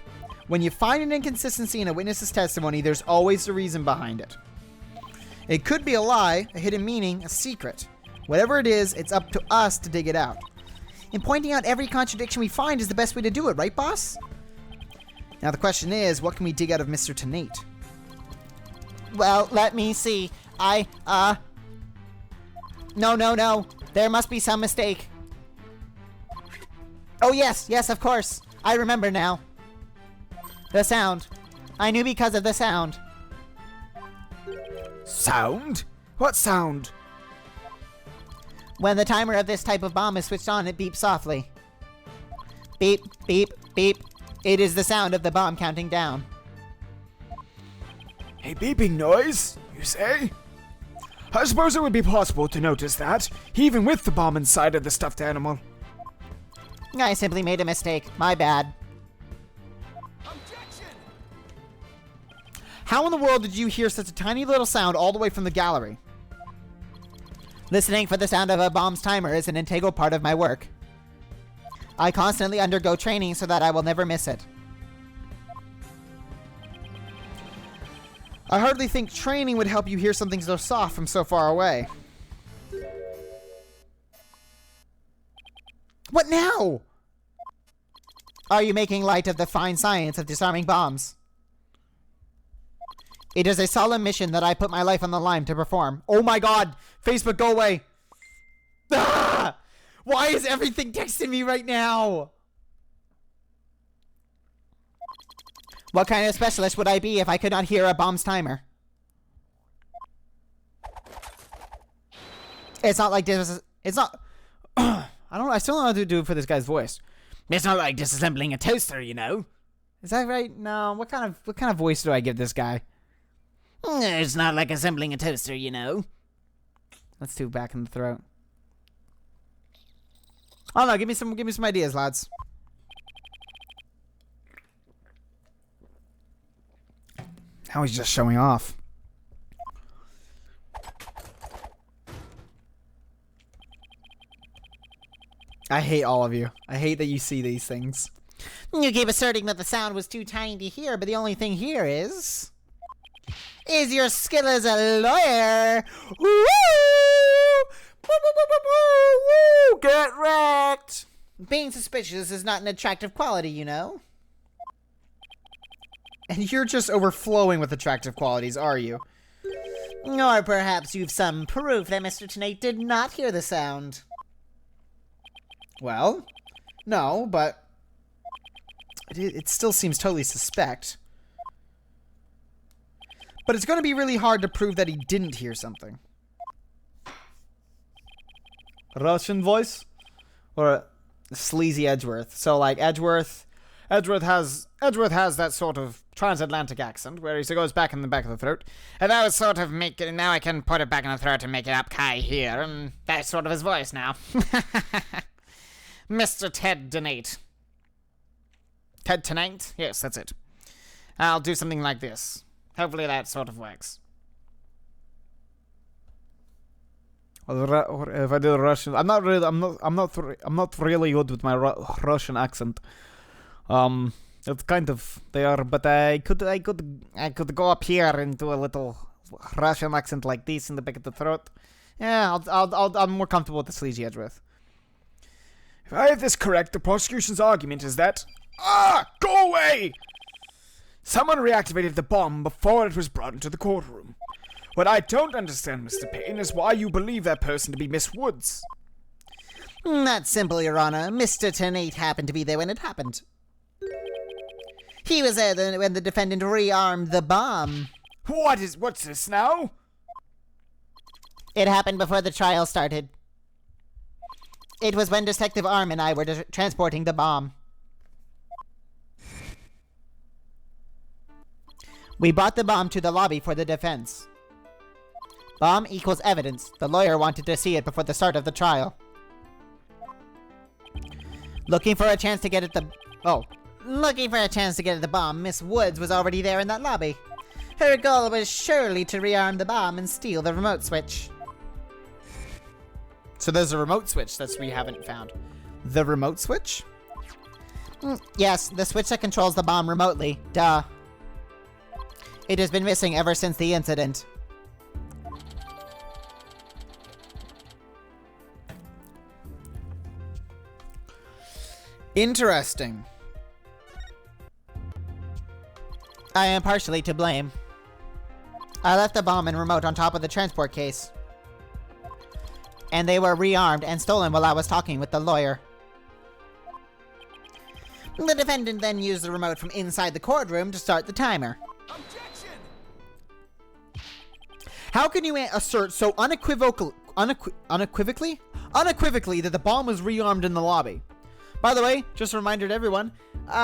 when you find an inconsistency in a witness's testimony, there's always a reason behind it. It could be a lie, a hidden meaning, a secret. Whatever it is, it's up to us to dig it out. And pointing out every contradiction we find is the best way to do it, right, boss? Now the question is, what can we dig out of Mr. Tenate? Well, let me see. No. There must be some mistake. Oh, yes, of course. I remember now. The sound. I knew because of the sound. Sound? What sound? When the timer of this type of bomb is switched on, it beeps softly. Beep, beep, beep. It is the sound of the bomb counting down. A beeping noise, you say? I suppose it would be possible to notice that, even with the bomb inside of the stuffed animal. I simply made a mistake. My bad. Objection! How in the world did you hear such a tiny little sound all the way from the gallery? Listening for the sound of a bomb's timer is an integral part of my work. I constantly undergo training so that I will never miss it. I hardly think training would help you hear something so soft from so far away. What now? Are you making light of the fine science of disarming bombs? It is a solemn mission that I put my life on the line to perform. Oh my god! Facebook, go away! Ah! Why is everything texting me right now? What kind of specialist would I be if I could not hear a bomb's timer? It's not like this. It's not. I don't know. I still don't know how to do it for this guy's voice. It's not like disassembling a toaster, you know. Is that right? No. What kind of voice do I give this guy? It's not like assembling a toaster, you know. Let's do back in the throat. Oh no! Give me some ideas, lads. Now he's just showing off. I hate all of you. I hate that you see these things. You keep asserting that the sound was too tiny to hear, but the only thing here is your skill as a lawyer. Woo! Woo, woo, woo, woo, woo, woo. Get wrecked. Being suspicious is not an attractive quality, you know. And you're just overflowing with attractive qualities, are you? Or perhaps you've some proof that Mr. Tenate did not hear the sound. Well, no, but it still seems totally suspect. But it's going to be really hard to prove that he didn't hear something. Russian voice? Or sleazy Edgeworth. So, like, Edgeworth has that sort of transatlantic accent where he goes back in the back of the throat. And that would sort of make it, now I can put it back in the throat and make it up Kai here, and that's sort of his voice now. Mr. Ted Donate. Ted Tonight? Yes, that's it. I'll do something like this. Hopefully that sort of works. If I do Russian, I'm not really good with my Russian accent. It's kind of there, but I could go up here and do a little Russian accent like this in the back of the throat. Yeah, I'm more comfortable with the sleazy Edgeworth. If I have this correct, the prosecution's argument is that... Ah! Go away! Someone reactivated the bomb before it was brought into the courtroom. What I don't understand, Mr. Payne, is why you believe that person to be Miss Woods. That's simple, Your Honor. Mr. Tenate happened to be there when it happened. He was there when the defendant rearmed the bomb. What's this now? It happened before the trial started. It was when Detective Arm and I were transporting the bomb. We brought the bomb to the lobby for the defense. Bomb equals evidence. The lawyer wanted to see it before the start of the trial. Looking for a chance to get at the bomb, Miss Woods was already there in that lobby. Her goal was surely to rearm the bomb and steal the remote switch. So there's a remote switch that we haven't found. The remote switch? Yes, the switch that controls the bomb remotely. Duh. It has been missing ever since the incident. Interesting. I am partially to blame. I left the bomb and remote on top of the transport case. And they were rearmed and stolen while I was talking with the lawyer. The defendant then used the remote from inside the courtroom to start the timer. Objection! How can you assert so unequivocally that the bomb was rearmed in the lobby? By the way, just a reminder to everyone,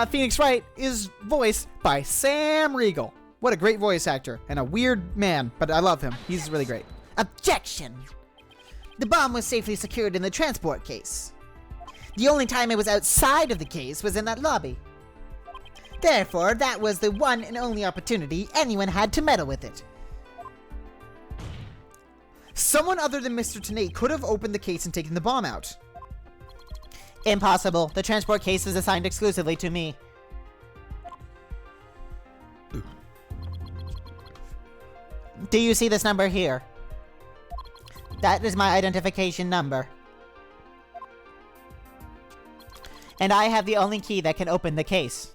Phoenix Wright is voiced by Sam Riegel. What a great voice actor and a weird man, but I love him. He's really great. Objection! The bomb was safely secured in the transport case. The only time it was outside of the case was in that lobby. Therefore, that was the one and only opportunity anyone had to meddle with it. Someone other than Mr. Tenate could have opened the case and taken the bomb out. Impossible. The transport case is assigned exclusively to me. Do you see this number here? That is my identification number. And I have the only key that can open the case.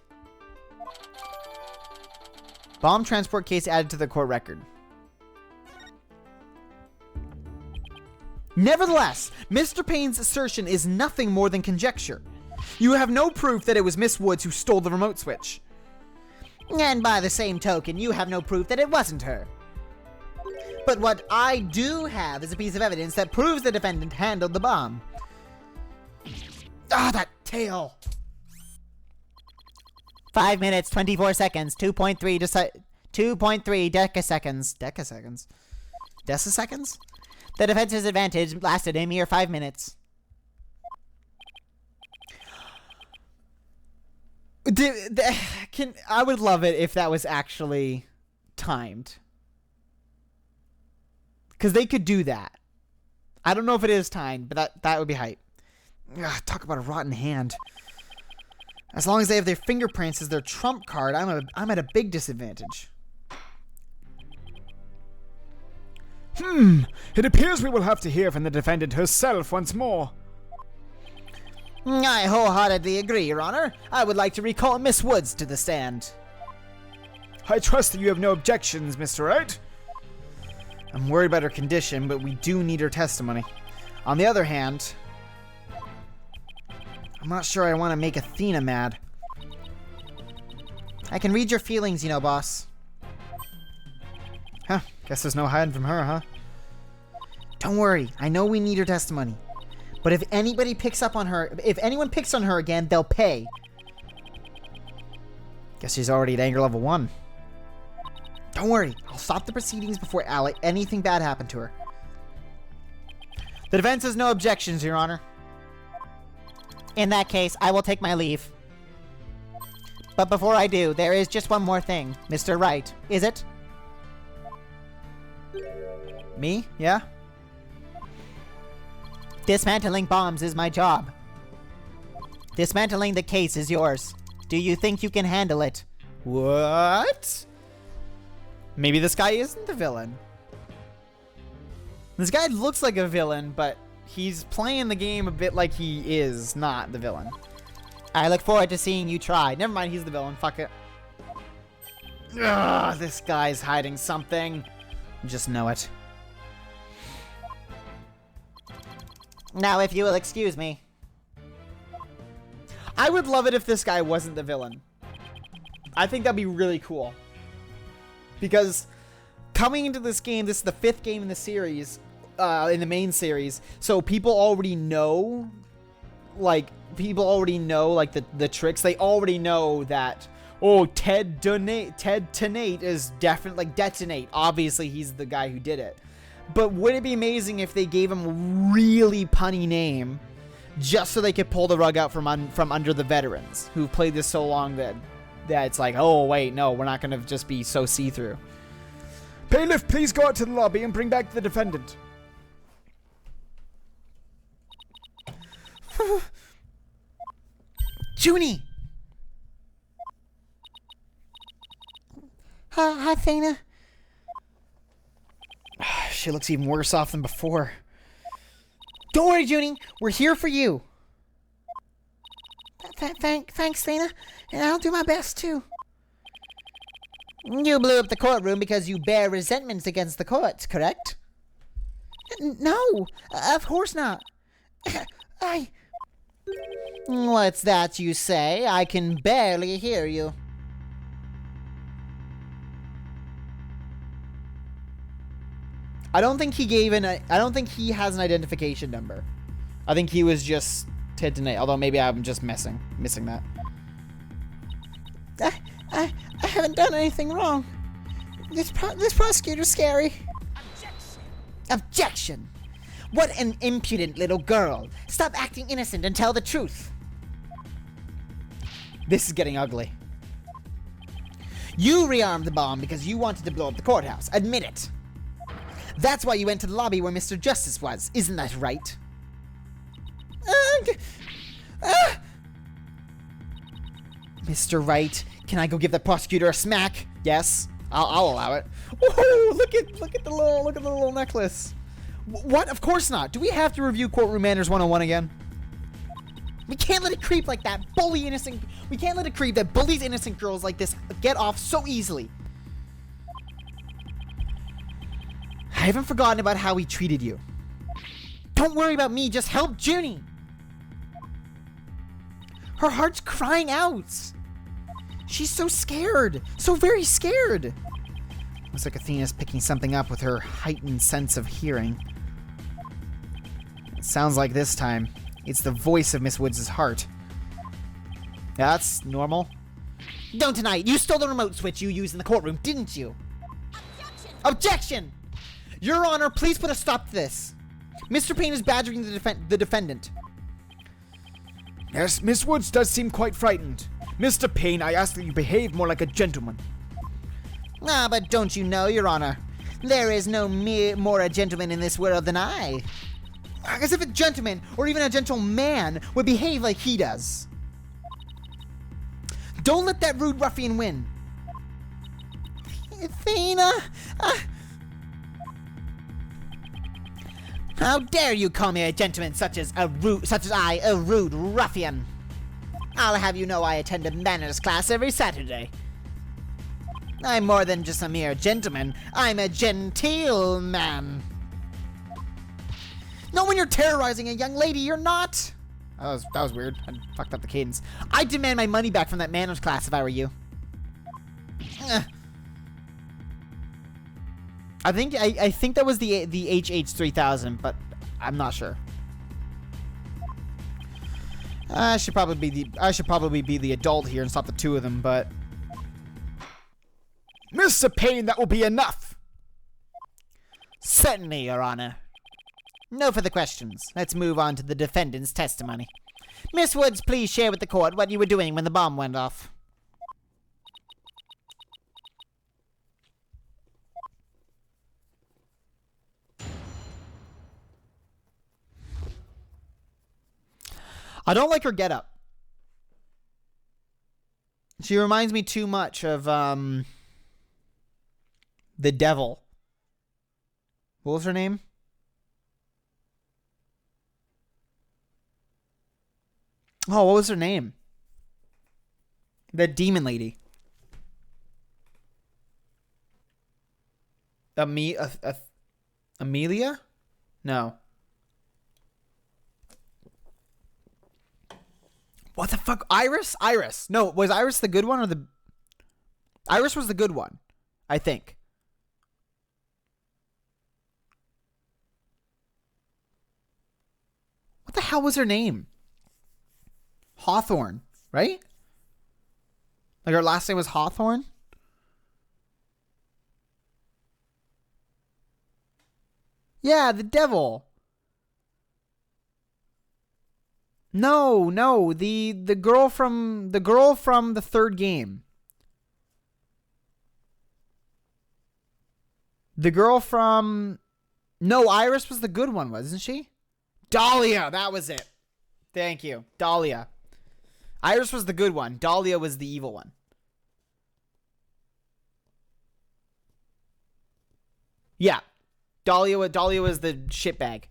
Bomb transport case added to the court record. Nevertheless, Mr. Payne's assertion is nothing more than conjecture. You have no proof that it was Miss Woods who stole the remote switch. And by the same token, you have no proof that it wasn't her. But what I do have is a piece of evidence that proves the defendant handled the bomb. Ah, that tail. 5 minutes, 24 seconds, 2.3 decaseconds. Decaseconds? Deciseconds? The defense's advantage lasted a mere 5 minutes. I would love it if that was actually timed. Because they could do that. I don't know if it is timed, but that would be hype. Ugh, talk about a rotten hand. As long as they have their fingerprints as their trump card, I'm at a big disadvantage. It appears we will have to hear from the defendant herself once more. I wholeheartedly agree, Your Honor. I would like to recall Miss Woods to the stand. I trust that you have no objections, Mr. Wright. I'm worried about her condition, but we do need her testimony. On the other hand, I'm not sure I want to make Athena mad. I can read your feelings, you know, boss. Huh, guess there's no hiding from her, huh? Don't worry, I know we need her testimony. But if anyone picks on her again, they'll pay. Guess she's already at anger level 1. Don't worry, I'll stop the proceedings before anything bad happened to her. The defense has no objections, Your Honor. In that case, I will take my leave. But before I do, there is just one more thing. Mr. Wright, is it? Me? Yeah? Dismantling bombs is my job. Dismantling the case is yours. Do you think you can handle it? What? Maybe this guy isn't the villain. This guy looks like a villain, but he's playing the game a bit like he is not the villain. I look forward to seeing you try. Never mind, he's the villain. Fuck it. Ugh, this guy's hiding something. Just know it. Now, if you will excuse me. I would love it if this guy wasn't the villain. I think that'd be really cool. Because coming into this game, this is the 5th game in the series, in the main series. So people already know, like, the tricks. They already know that, oh, Ted Tonate is definitely, like, Detonate. Obviously, he's the guy who did it. But would it be amazing if they gave him a really punny name just so they could pull the rug out from under the veterans who've played this so long that it's like, oh, wait, no, we're not going to just be so see-through. Bailiff, please go out to the lobby and bring back the defendant. Junie! Hi, Athena. She looks even worse off than before. Don't worry, Junie. We're here for you. Thanks, Athena. And I'll do my best, too. You blew up the courtroom because you bear resentments against the courts, correct? No, of course not. What's that you say? I can barely hear you. I don't think he has an identification number. I think he was just Ted Tonate, although maybe I'm just missing that. I haven't done anything wrong. This prosecutor's scary. Objection! What an impudent little girl. Stop acting innocent and tell the truth. This is getting ugly. You rearmed the bomb because you wanted to blow up the courthouse. Admit it. That's why you went to the lobby where Mr. Justice was. Isn't that right? Mr. Wright, can I go give the prosecutor a smack? Yes, I'll allow it. Whoa, look at the little necklace. What? Of course not. Do we have to review Courtroom Manners 101 again? We can't let it creep like that. We can't let it creep that bullies innocent girls like this get off so easily. I haven't forgotten about how he treated you. Don't worry about me, just help Junie. Her heart's crying out. She's so scared. So very scared. Looks like Athena's picking something up with her heightened sense of hearing. It sounds like this time, it's the voice of Miss Woods' heart. That's normal. Don't deny it. You stole the remote switch you used in the courtroom, didn't you? Objection! Your Honor, please put a stop to this. Mr. Payne is badgering the defendant. Yes, Miss Woods does seem quite frightened. Mr. Payne, I ask that you behave more like a gentleman. Ah, but don't you know, Your Honor, there is no more a gentleman in this world than I. As if a gentleman, or even a gentleman, would behave like he does. Don't let that rude ruffian win. Athena! How dare you call me a gentleman such as I, a rude ruffian? I'll have you know I attend a manners class every Saturday. I'm more than just a mere gentleman. I'm a genteel man. Not when you're terrorizing a young lady, you're not. That was weird. I fucked up the cadence. I'd demand my money back from that manners class if I were you. I think that was the HH3000, but I'm not sure. I should probably be the adult here and stop the two of them, but Mr. Payne, that will be enough. Certainly, Your Honor. No further questions. Let's move on to the defendant's testimony. Miss Woods, please share with the court what you were doing when the bomb went off. I don't like her getup. She reminds me too much of the devil. What was her name? Oh, what was her name? That demon lady. Amelia? No. What the fuck? Iris? Iris. No, was Iris the good one or the... Iris was the good one, I think. What the hell was her name? Hawthorne, right? Like her last name was Hawthorne? Yeah, the devil. No, the girl from the third game. The girl from... No, Iris was the good one, wasn't she? Dahlia, that was it. Thank you. Dahlia. Iris was the good one. Dahlia was the evil one. Yeah. Dahlia was the shitbag.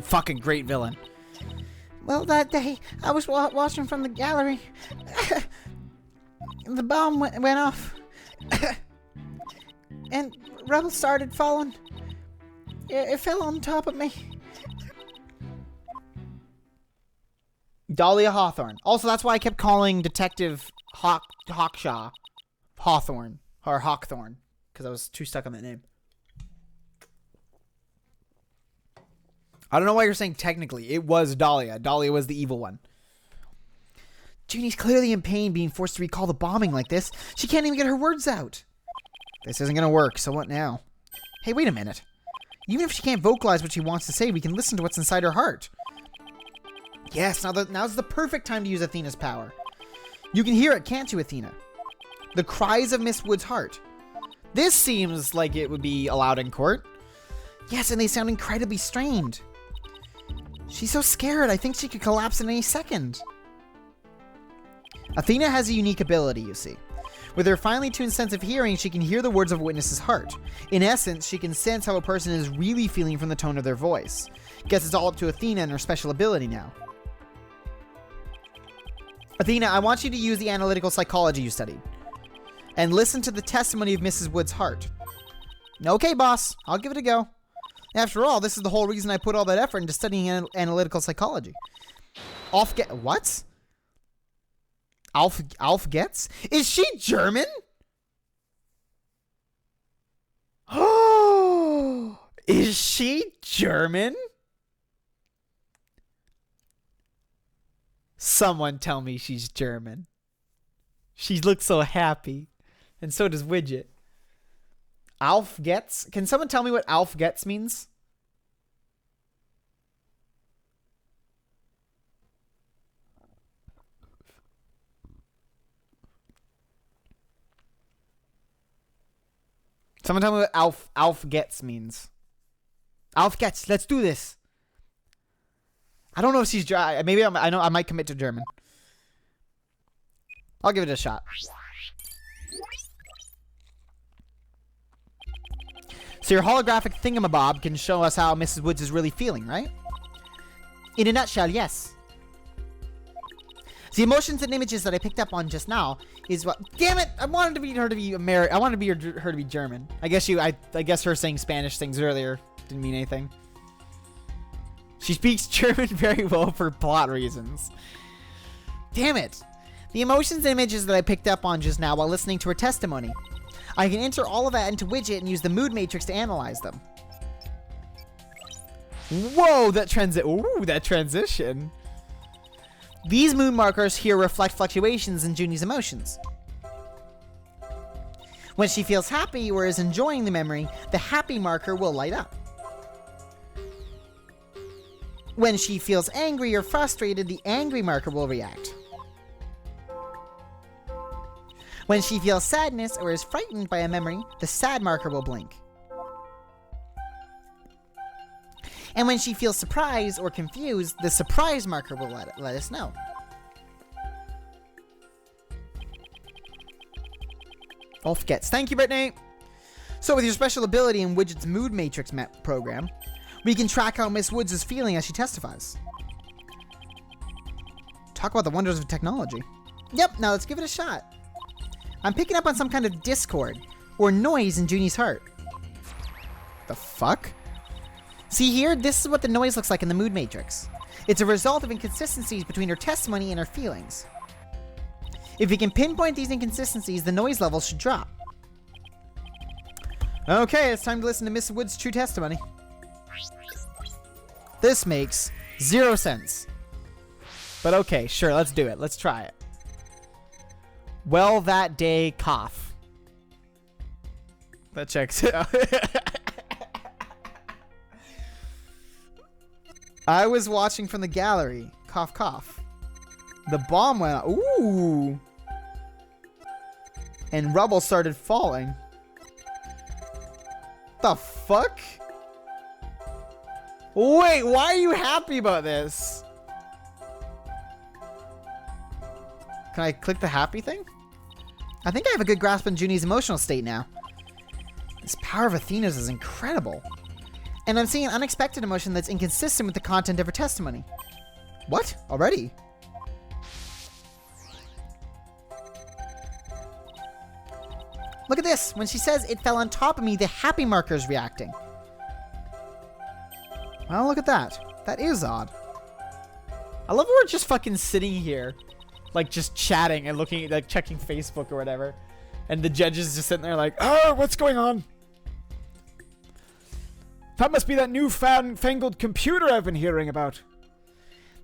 Fucking great villain. Well, that day, I was watching from the gallery. The bomb went off. And rubble started falling. It fell on top of me. Dahlia Hawthorne. Also, that's why I kept calling Detective Hawkshaw Hawthorne. Or Hawkthorne. Because I was too stuck on that name. I don't know why you're saying technically. It was Dahlia. Dahlia was the evil one. Junie's clearly in pain being forced to recall the bombing like this. She can't even get her words out. This isn't going to work, so what now? Hey, wait a minute. Even if she can't vocalize what she wants to say, we can listen to what's inside her heart. Yes, now's the perfect time to use Athena's power. You can hear it, can't you, Athena? The cries of Miss Wood's heart. This seems like it would be allowed in court. Yes, and they sound incredibly strained. She's so scared, I think she could collapse in any second. Athena has a unique ability, you see. With her finely tuned sense of hearing, she can hear the words of a witness's heart. In essence, she can sense how a person is really feeling from the tone of their voice. Guess it's all up to Athena and her special ability now. Athena, I want you to use the analytical psychology you studied. and listen to the testimony of Mrs. Wood's heart. Okay, boss. I'll give it a go. After all, this is the whole reason I put all that effort into studying analytical psychology. What? Alf Getz? Is she German? Oh, is she German? Someone tell me she's German. She looks so happy. And so does Widget. Alf Getz? Can someone tell me what Alf Getz means? Someone tell me what Alf Getz means. Alf Getz, let's do this. I don't know if she's dry. Maybe I might commit to German. I'll give it a shot. So your holographic thingamabob can show us how Mrs. Woods is really feeling, right? In a nutshell, yes. The emotions and images that I picked up on just now is what. Damn it! I wanted her to be American. I wanted her to be German. I guess her saying Spanish things earlier didn't mean anything. She speaks German very well for plot reasons. Damn it! The emotions and images that I picked up on just now while listening to her testimony. I can enter all of that into Widget and use the mood matrix to analyze them. Whoa, that transition. These mood markers here reflect fluctuations in Junie's emotions. When she feels happy or is enjoying the memory, the happy marker will light up. When she feels angry or frustrated, the angry marker will react. When she feels sadness or is frightened by a memory, the sad marker will blink. And when she feels surprised or confused, the surprise marker will let us know. Alf Getz. Thank you, Brittany. So with your special ability in Widget's Mood Matrix program, we can track how Miss Woods is feeling as she testifies. Talk about the wonders of technology. Yep, now let's give it a shot. I'm picking up on some kind of discord or noise in Junie's heart. The fuck? See here, this is what the noise looks like in the mood matrix. It's a result of inconsistencies between her testimony and her feelings. If we can pinpoint these inconsistencies, the noise levels should drop. Okay, it's time to listen to Miss Wood's true testimony. This makes 0 sense. But okay, sure, let's do it. Let's try it. Well, that day, cough. That checks it out. I was watching from the gallery. Cough, cough. The bomb went out. Ooh. And rubble started falling. The fuck? Wait, why are you happy about this? Can I click the happy thing? I think I have a good grasp on Junie's emotional state now. This power of Athena's is incredible. And I'm seeing an unexpected emotion that's inconsistent with the content of her testimony. What? Already? Look at this. When she says it fell on top of me, the happy marker is reacting. Well, look at that. That is odd. I love how we're just fucking sitting here. Like, just chatting and looking, like, checking Facebook or whatever. And the judge is just sitting there like, Oh, what's going on? That must be that new fangled computer I've been hearing about.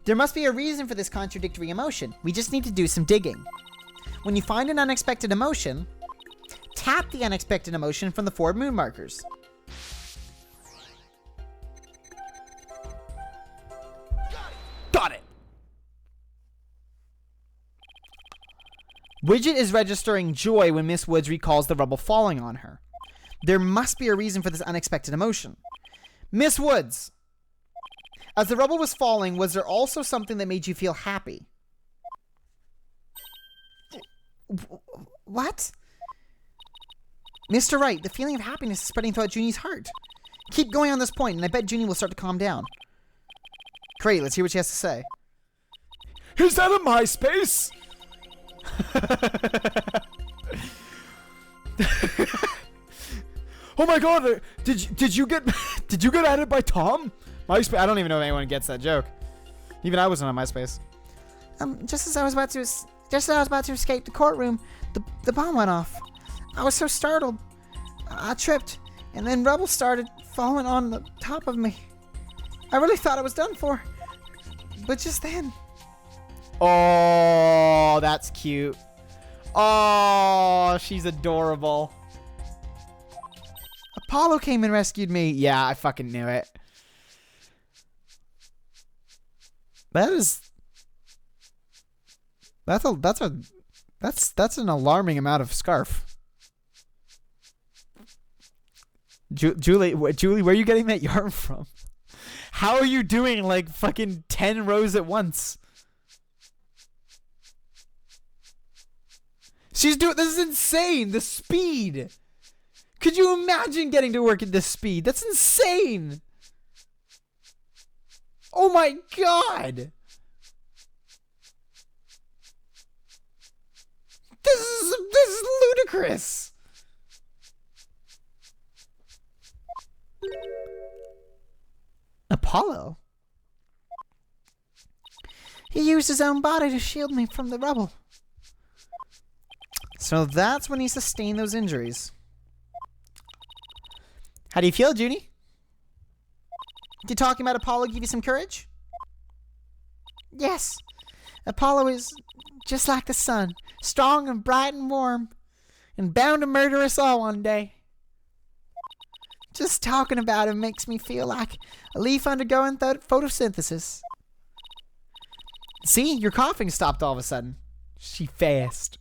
there must be a reason for this contradictory emotion. We just need to do some digging. When you find an unexpected emotion, tap the unexpected emotion from the 4 moon markers. Got it! Widget is registering joy when Miss Woods recalls the rubble falling on her. There must be a reason for this unexpected emotion. Miss Woods, as the rubble was falling, was there also something that made you feel happy? What? Mr. Wright, the feeling of happiness is spreading throughout Junie's heart. Keep going on this point, and I bet Junie will start to calm down. Great, let's hear what she has to say. Is that a MySpace? Oh my god, did you get added by Tom? MySpace. I don't even know if anyone gets that joke. Even I wasn't on MySpace. Just as I was about to escape the courtroom, the bomb went off. I was so startled. I tripped, and then rubble started falling on the top of me. I really thought I was done for. But just then... Oh, that's cute. Oh, she's adorable. Apollo came and rescued me. Yeah, I fucking knew it. That's an alarming amount of scarf. Julie, where are you getting that yarn from? How are you doing like fucking 10 rows at once? This is insane. The speed. Could you imagine getting to work at this speed? That's insane. Oh my god. This is ludicrous. Apollo? He used his own body to shield me from the rubble. So that's when he sustained those injuries. How do you feel, Junie? Did talking about Apollo give you some courage? Yes. Apollo is just like the sun, strong and bright and warm, and bound to murder us all one day. Just talking about him makes me feel like a leaf undergoing photosynthesis. See, your coughing stopped all of a sudden. She fast.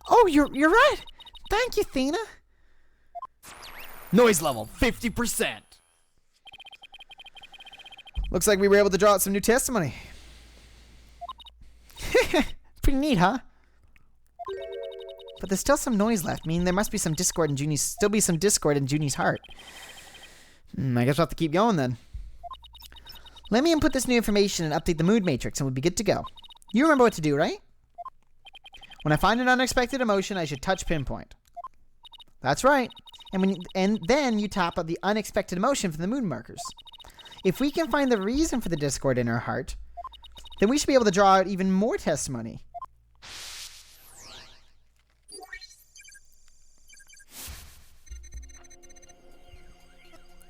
Oh, you're right. Thank you, Thena. Noise level 50%. Looks like we were able to draw out some new testimony. Pretty neat, huh? But there's still some noise left, meaning there must be some discord in Junie's heart. I guess we'll have to keep going then. Let me input this new information and update the mood matrix and we'll be good to go. You remember what to do, right? When I find an unexpected emotion, I should touch pinpoint. That's right. And then you top up the unexpected emotion from the mood markers. If we can find the reason for the discord in our heart, then we should be able to draw out even more testimony.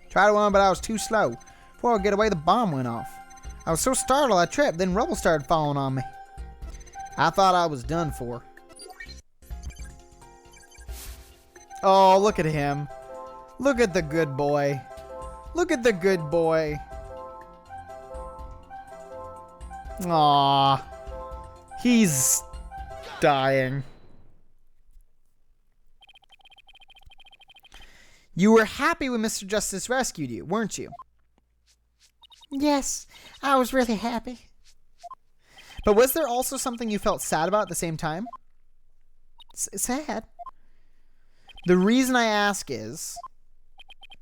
Tried one, but I was too slow. Before I could get away, the bomb went off. I was so startled I tripped, then rubble started falling on me. I thought I was done for. Oh, look at him. Look at the good boy. Look at the good boy. Aww. He's dying. You were happy when Mr. Justice rescued you, weren't you? Yes, I was really happy. But was there also something you felt sad about at the same time? Sad? The reason I ask is,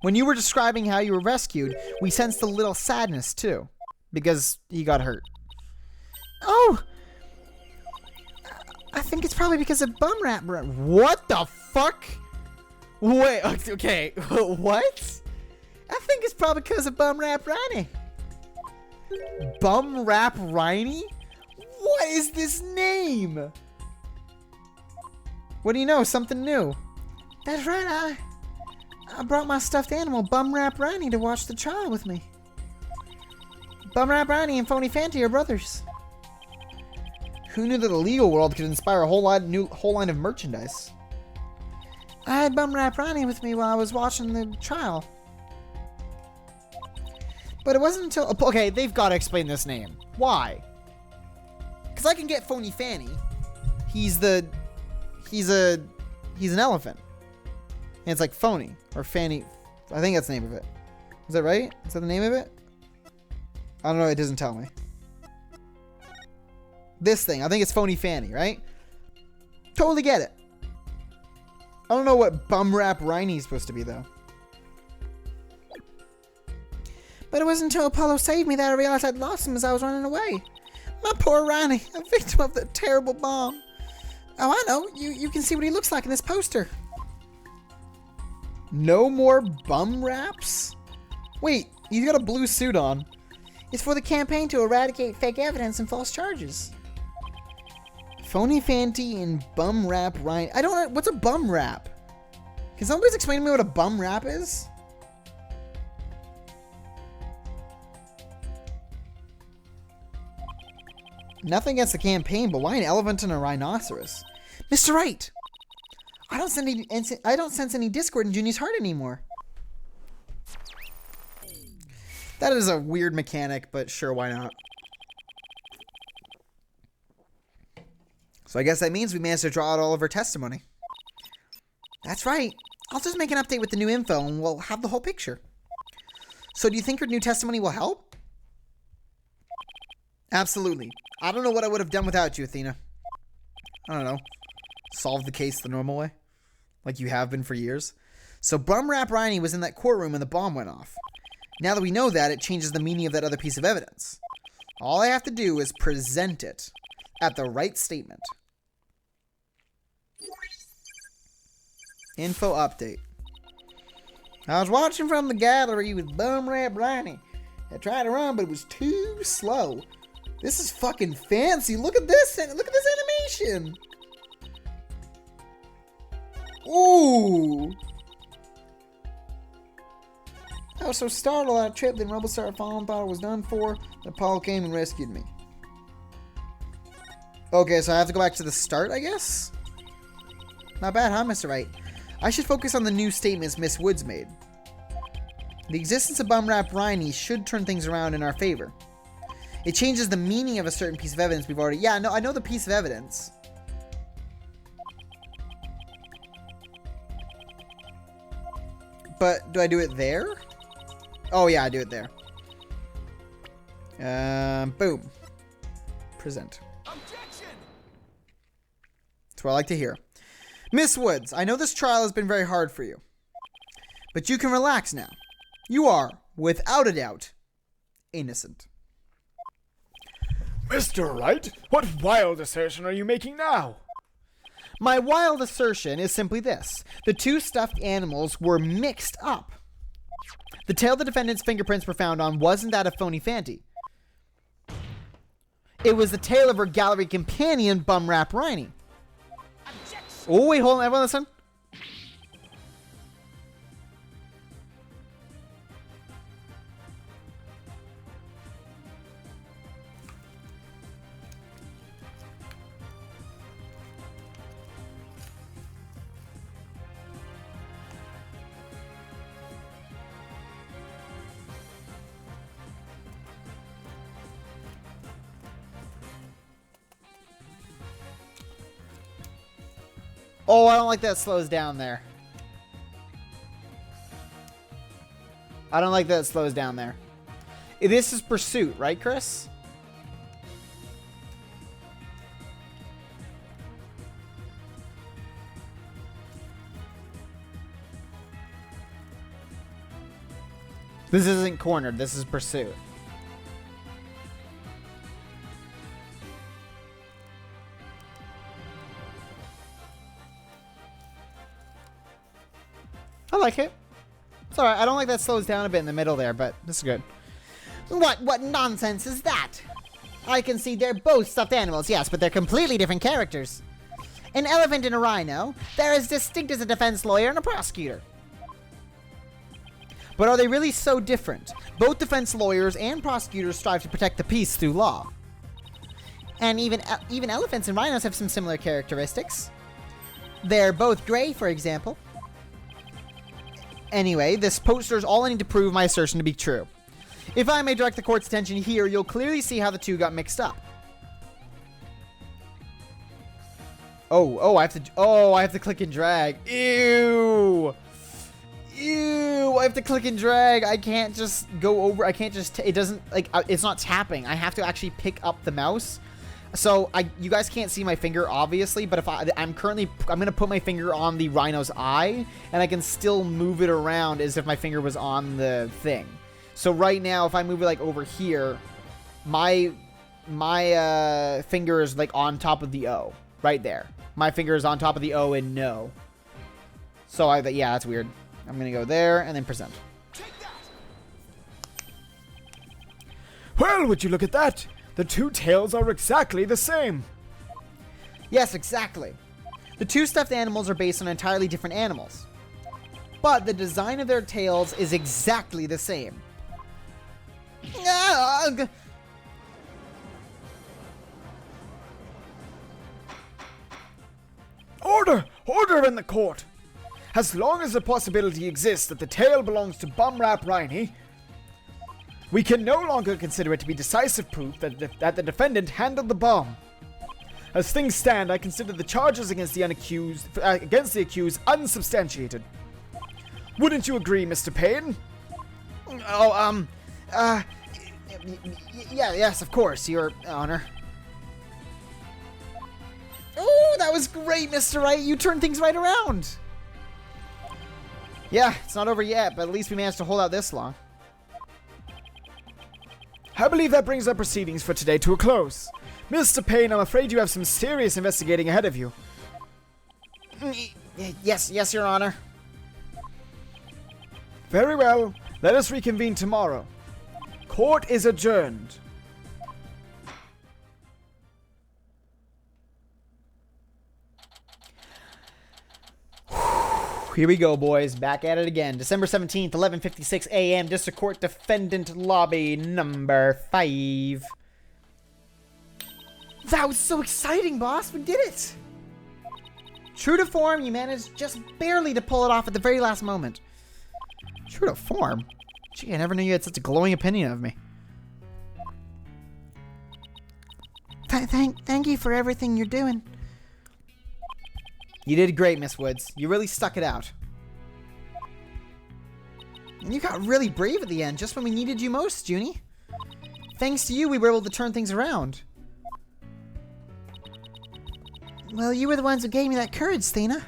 when you were describing how you were rescued, we sensed a little sadness too, because he got hurt. Oh! I think it's probably because of bum rap. What the fuck? Wait, okay, what? I think it's probably because of Bum Rap Ronnie. Bum Rap Ronnie? What is this name? What do you know? Something new. That's right, I brought my stuffed animal, Bum Rap Ronnie, to watch the trial with me. Bum Rap Ronnie and Phony Fanty are brothers. Who knew that the legal world could inspire a whole line of merchandise? I had Bum Rap Ronnie with me while I was watching the trial. But it wasn't until... Okay, they've got to explain this name. Why? Because I can get Phony Fanny. He's an elephant. And it's like Phony or Fanny. I think that's the name of it. Is that right? Is that the name of it? I don't know. It doesn't tell me. This thing. I think it's Phony Fanny, right? Totally get it. I don't know what Bum Rap Riney is supposed to be, though. But it wasn't until Apollo saved me that I realized I'd lost him as I was running away. My poor Ronnie, a victim of the terrible bomb. Oh, I know. You can see what he looks like in this poster. No more bum raps? Wait, he's got a blue suit on. It's for the campaign to eradicate fake evidence and false charges. Phony Fanty and bum rap Ryan. I don't know. What's a bum rap? Can somebody explain to me what a bum rap is? Nothing against the campaign, but why an elephant and a rhinoceros? Mr. Wright! I don't sense any discord in Junie's heart anymore. That is a weird mechanic, but sure, why not? So I guess that means we managed to draw out all of her testimony. That's right. I'll just make an update with the new info and we'll have the whole picture. So do you think her new testimony will help? Absolutely. I don't know what I would have done without you, Athena. I don't know. Solve the case the normal way? Like you have been for years? So Bum Rap Riney was in that courtroom when the bomb went off. Now that we know that, it changes the meaning of that other piece of evidence. All I have to do is present it at the right statement. Info update. I was watching from the gallery with Bum Rap Riney. I tried to run, but it was too slow. This is fucking fancy. Look at this. Look at this animation. Ooh. I was so startled I tripped, then Rubble started falling, thought it was done for. Then Paul came and rescued me. Okay, so I have to go back to the start, I guess? Not bad, huh, Mr. Wright? I should focus on the new statements Miss Woods made. The existence of Bum Rap Riney should turn things around in our favor. It changes the meaning of a certain piece of evidence we've already... Yeah, no, I know the piece of evidence. But do I do it there? Oh, yeah, I do it there. Boom. Present. Objection! That's what I like to hear. Miss Woods, I know this trial has been very hard for you. But you can relax now. You are, without a doubt, innocent. Mr. Wright, what wild assertion are you making now? My wild assertion is simply this. The two stuffed animals were mixed up. The tail the defendant's fingerprints were found on wasn't that of Phony Fanty. It was the tail of her gallery companion, Bum Rap Riney. Oh, wait, hold on. Everyone listen. Oh, I don't like that it slows down there. I don't like that it slows down there. This is Pursuit, right, Chris? This isn't Cornered. This is Pursuit. I like it. It's alright. I don't like that slows down a bit in the middle there, but this is good. What nonsense is that? I can see they're both stuffed animals, yes, but they're completely different characters. An elephant and a rhino, they're as distinct as a defense lawyer and a prosecutor. But are they really so different? Both defense lawyers and prosecutors strive to protect the peace through law. And even elephants and rhinos have some similar characteristics. They're both gray, for example. Anyway, this poster is all I need to prove my assertion to be true. If I may direct the court's attention here, you'll clearly see how the two got mixed up. I have to click and drag. Ew! Ew! I have to click and drag. I can't just go over. I can't just. It doesn't like. It's not tapping. I have to actually pick up the mouse. So you guys can't see my finger, obviously, but if I'm gonna put my finger on the rhino's eye, and I can still move it around as if my finger was on the thing. So right now, if I move it like over here, my finger is like on top of the O. right there. My finger is on top of the O in no. So yeah, that's weird. I'm going to go there and then present. Well, would you look at that? The two tails are exactly the same. Yes, exactly. The two stuffed animals are based on entirely different animals. But the design of their tails is exactly the same. Ugh. Order! Order in the court! As long as the possibility exists that the tail belongs to Bumrap Riney, we can no longer consider it to be decisive proof that the defendant handled the bomb. As things stand, I consider the charges against the accused unsubstantiated. Wouldn't you agree, Mr. Payne? Yes, of course, Your Honor. Oh, that was great, Mr. Wright. You turned things right around. Yeah, it's not over yet, but at least we managed to hold out this long. I believe that brings our proceedings for today to a close. Mr. Payne, I'm afraid you have some serious investigating ahead of you. Yes, Your Honor. Very well. Let us reconvene tomorrow. Court is adjourned. Here we go, boys. Back at it again. December 17th, 11:56 a.m. District Court Defendant Lobby number 5. That was so exciting, boss. We did it. True to form, you managed just barely to pull it off at the very last moment. True to form? Gee, I never knew you had such a glowing opinion of me. Thank you for everything you're doing. You did great, Miss Woods. You really stuck it out. And you got really brave at the end, just when we needed you most, Junie. Thanks to you, we were able to turn things around. Well, you were the ones who gave me that courage, Stina.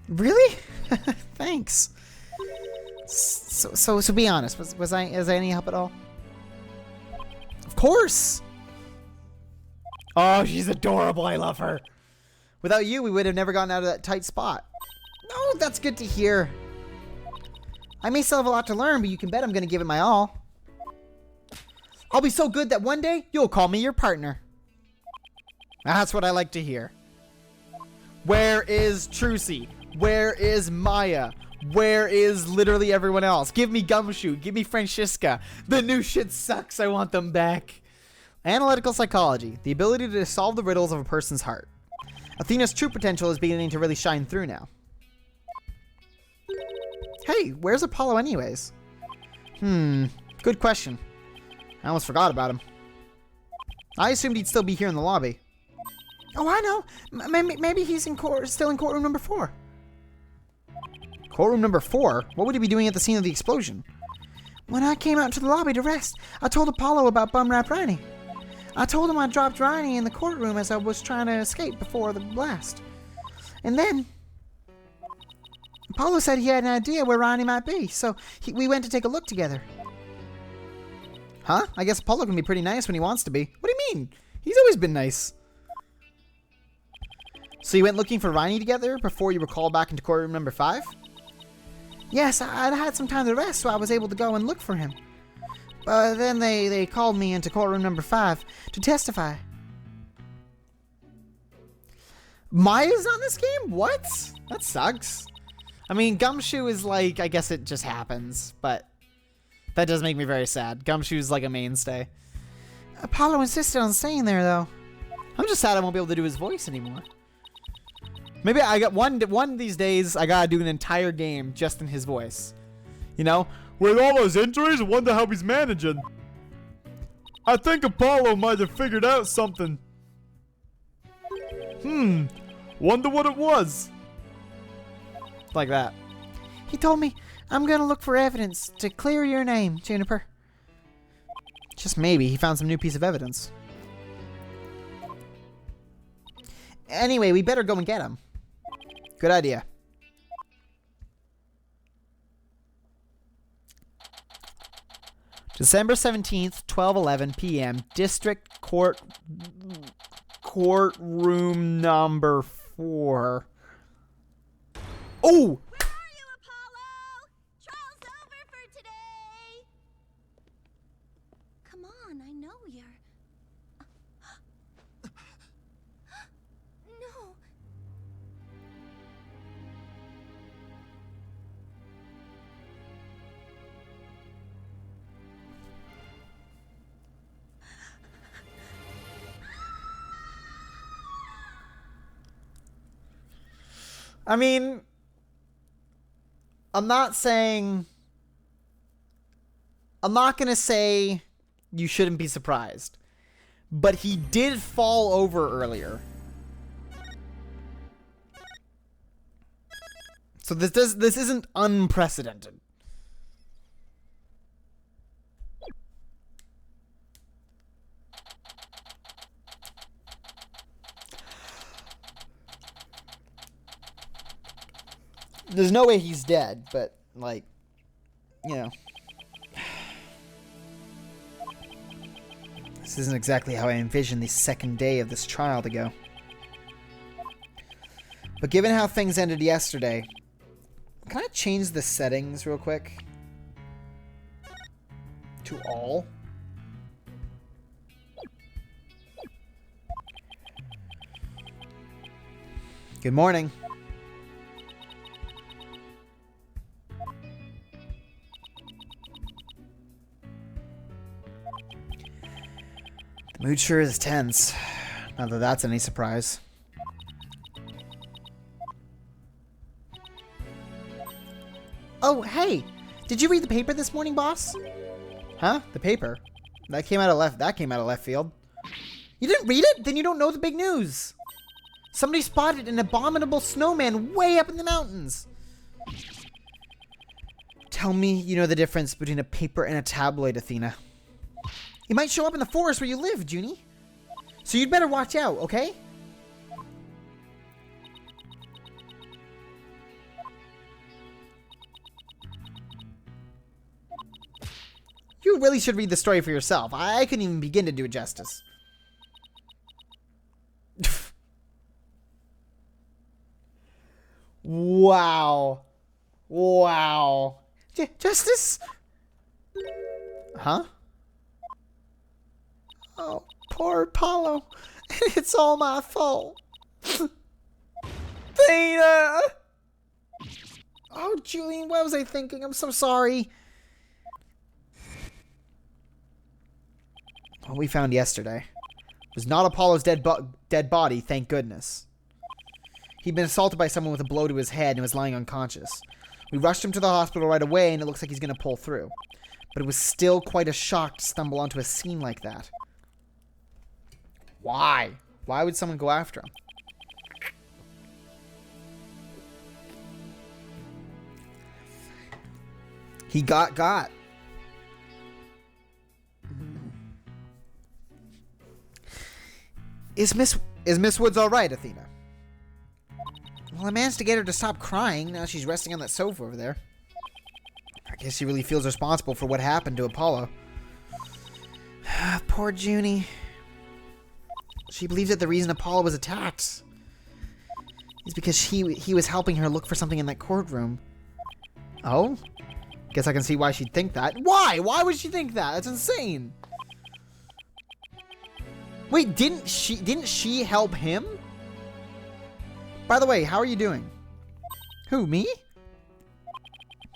Really? Thanks. So be honest. Was I any help at all? Of course. Oh, she's adorable. I love her. Without you, we would have never gotten out of that tight spot. Oh, that's good to hear. I may still have a lot to learn, but you can bet I'm going to give it my all. I'll be so good that one day, you'll call me your partner. That's what I like to hear. Where is Trucy? Where is Maya? Where is literally everyone else? Give me Gumshoe. Give me Francisca. The new shit sucks. I want them back. Analytical psychology. The ability to solve the riddles of a person's heart. Athena's true potential is beginning to really shine through now. Hey, where's Apollo anyways? Good question. I almost forgot about him. I assumed he'd still be here in the lobby. Oh, I know. Maybe he's still in courtroom number 4. Courtroom number 4? What would he be doing at the scene of the explosion? When I came out to the lobby to rest, I told Apollo about Bumrap Riney. I told him I dropped Riney in the courtroom as I was trying to escape before the blast. And then Apollo said he had an idea where Riney might be, so we went to take a look together. Huh? I guess Apollo can be pretty nice when he wants to be. What do you mean? He's always been nice. So you went looking for Riney together before you were called back into courtroom number 5? Yes, I'd had some time to rest, so I was able to go and look for him. But then they called me into courtroom number 5 to testify. Maya's on this game? What? That sucks. I mean, Gumshoe is like, I guess it just happens, but that does make me very sad. Gumshoe's like a mainstay. Apollo insisted on staying there, though. I'm just sad I won't be able to do his voice anymore. Maybe I got one of these days, I gotta do an entire game just in his voice. You know? With all those injuries, I wonder how he's managing. I think Apollo might have figured out something. Wonder what it was. Like that. He told me, I'm gonna look for evidence to clear your name, Juniper. Just maybe he found some new piece of evidence. Anyway, we better go and get him. Good idea. December 17th, 12:11 p.m. District Court courtroom number 4. Oh! Where are you, Apollo? Trial's over for today. Come on, I know you're... No. I mean, I'm not gonna say you shouldn't be surprised, but he did fall over earlier. So this isn't unprecedented. There's no way he's dead, but, like, you know. This isn't exactly how I envisioned the second day of this trial to go. But given how things ended yesterday, can I change the settings real quick? To all? Good morning. The mood sure is tense. Not that that's any surprise. Oh, hey! Did you read the paper this morning, boss? Huh? The paper? That came out of left field. You didn't read it? Then you don't know the big news. Somebody spotted an abominable snowman way up in the mountains. Tell me you know the difference between a paper and a tabloid, Athena. It might show up in the forest where you live, Junie. So you'd better watch out, okay? You really should read the story for yourself. I couldn't even begin to do it justice. Wow. Wow. Justice? Huh? Oh, poor Apollo. It's all my fault. Theta! Oh, Julian, what was I thinking? I'm so sorry. What we found yesterday was not Apollo's dead body, thank goodness. He'd been assaulted by someone with a blow to his head and was lying unconscious. We rushed him to the hospital right away, and it looks like he's going to pull through. But it was still quite a shock to stumble onto a scene like that. Why? Why would someone go after him? He got. Is Miss Woods all right, Athena? Well, I managed to get her to stop crying. Now she's resting on that sofa over there. I guess she really feels responsible for what happened to Apollo. Poor Junie. She believes that the reason Apollo was attacked is because he was helping her look for something in that courtroom. Oh? Guess I can see why she'd think that. Why? Why would she think that? That's insane. Wait, didn't she help him? By the way, how are you doing? Who, me?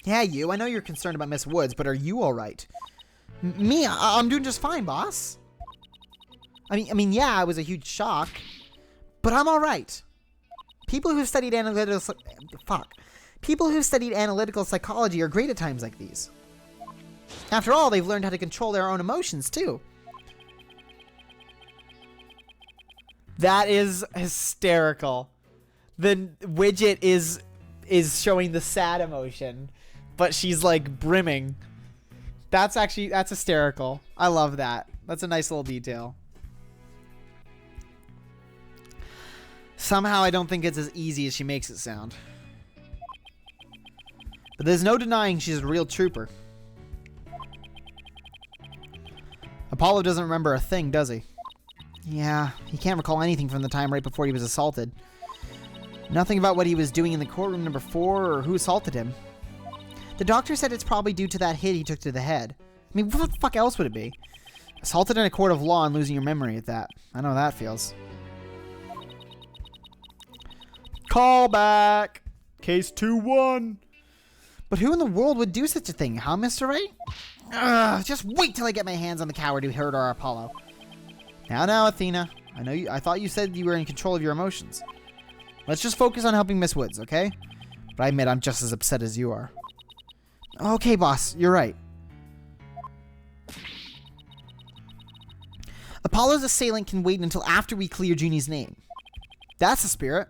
Yeah, you. I know you're concerned about Miss Woods, but are you all right? Me? I'm doing just fine, boss. I mean, yeah, it was a huge shock, but I'm all right. People who studied analytical psychology are great at times like these. After all, they've learned how to control their own emotions too. That is hysterical. The widget is showing the sad emotion, but she's like brimming. That's hysterical. I love that. That's a nice little detail. Somehow I don't think it's as easy as she makes it sound. But there's no denying she's a real trooper. Apollo doesn't remember a thing, does he? Yeah, he can't recall anything from the time right before he was assaulted. Nothing about what he was doing in the courtroom number 4 or who assaulted him. The doctor said it's probably due to that hit he took to the head. I mean, what the fuck else would it be? Assaulted in a court of law and losing your memory at that. I know how that feels. Call back! Case 2-1. But who in the world would do such a thing, huh, Mr. Wright? Ugh, just wait till I get my hands on the coward who hurt our Apollo. Now, Athena. I thought you said you were in control of your emotions. Let's just focus on helping Miss Woods, okay? But I admit I'm just as upset as you are. Okay, boss. You're right. Apollo's assailant can wait until after we clear Junie's name. That's the spirit.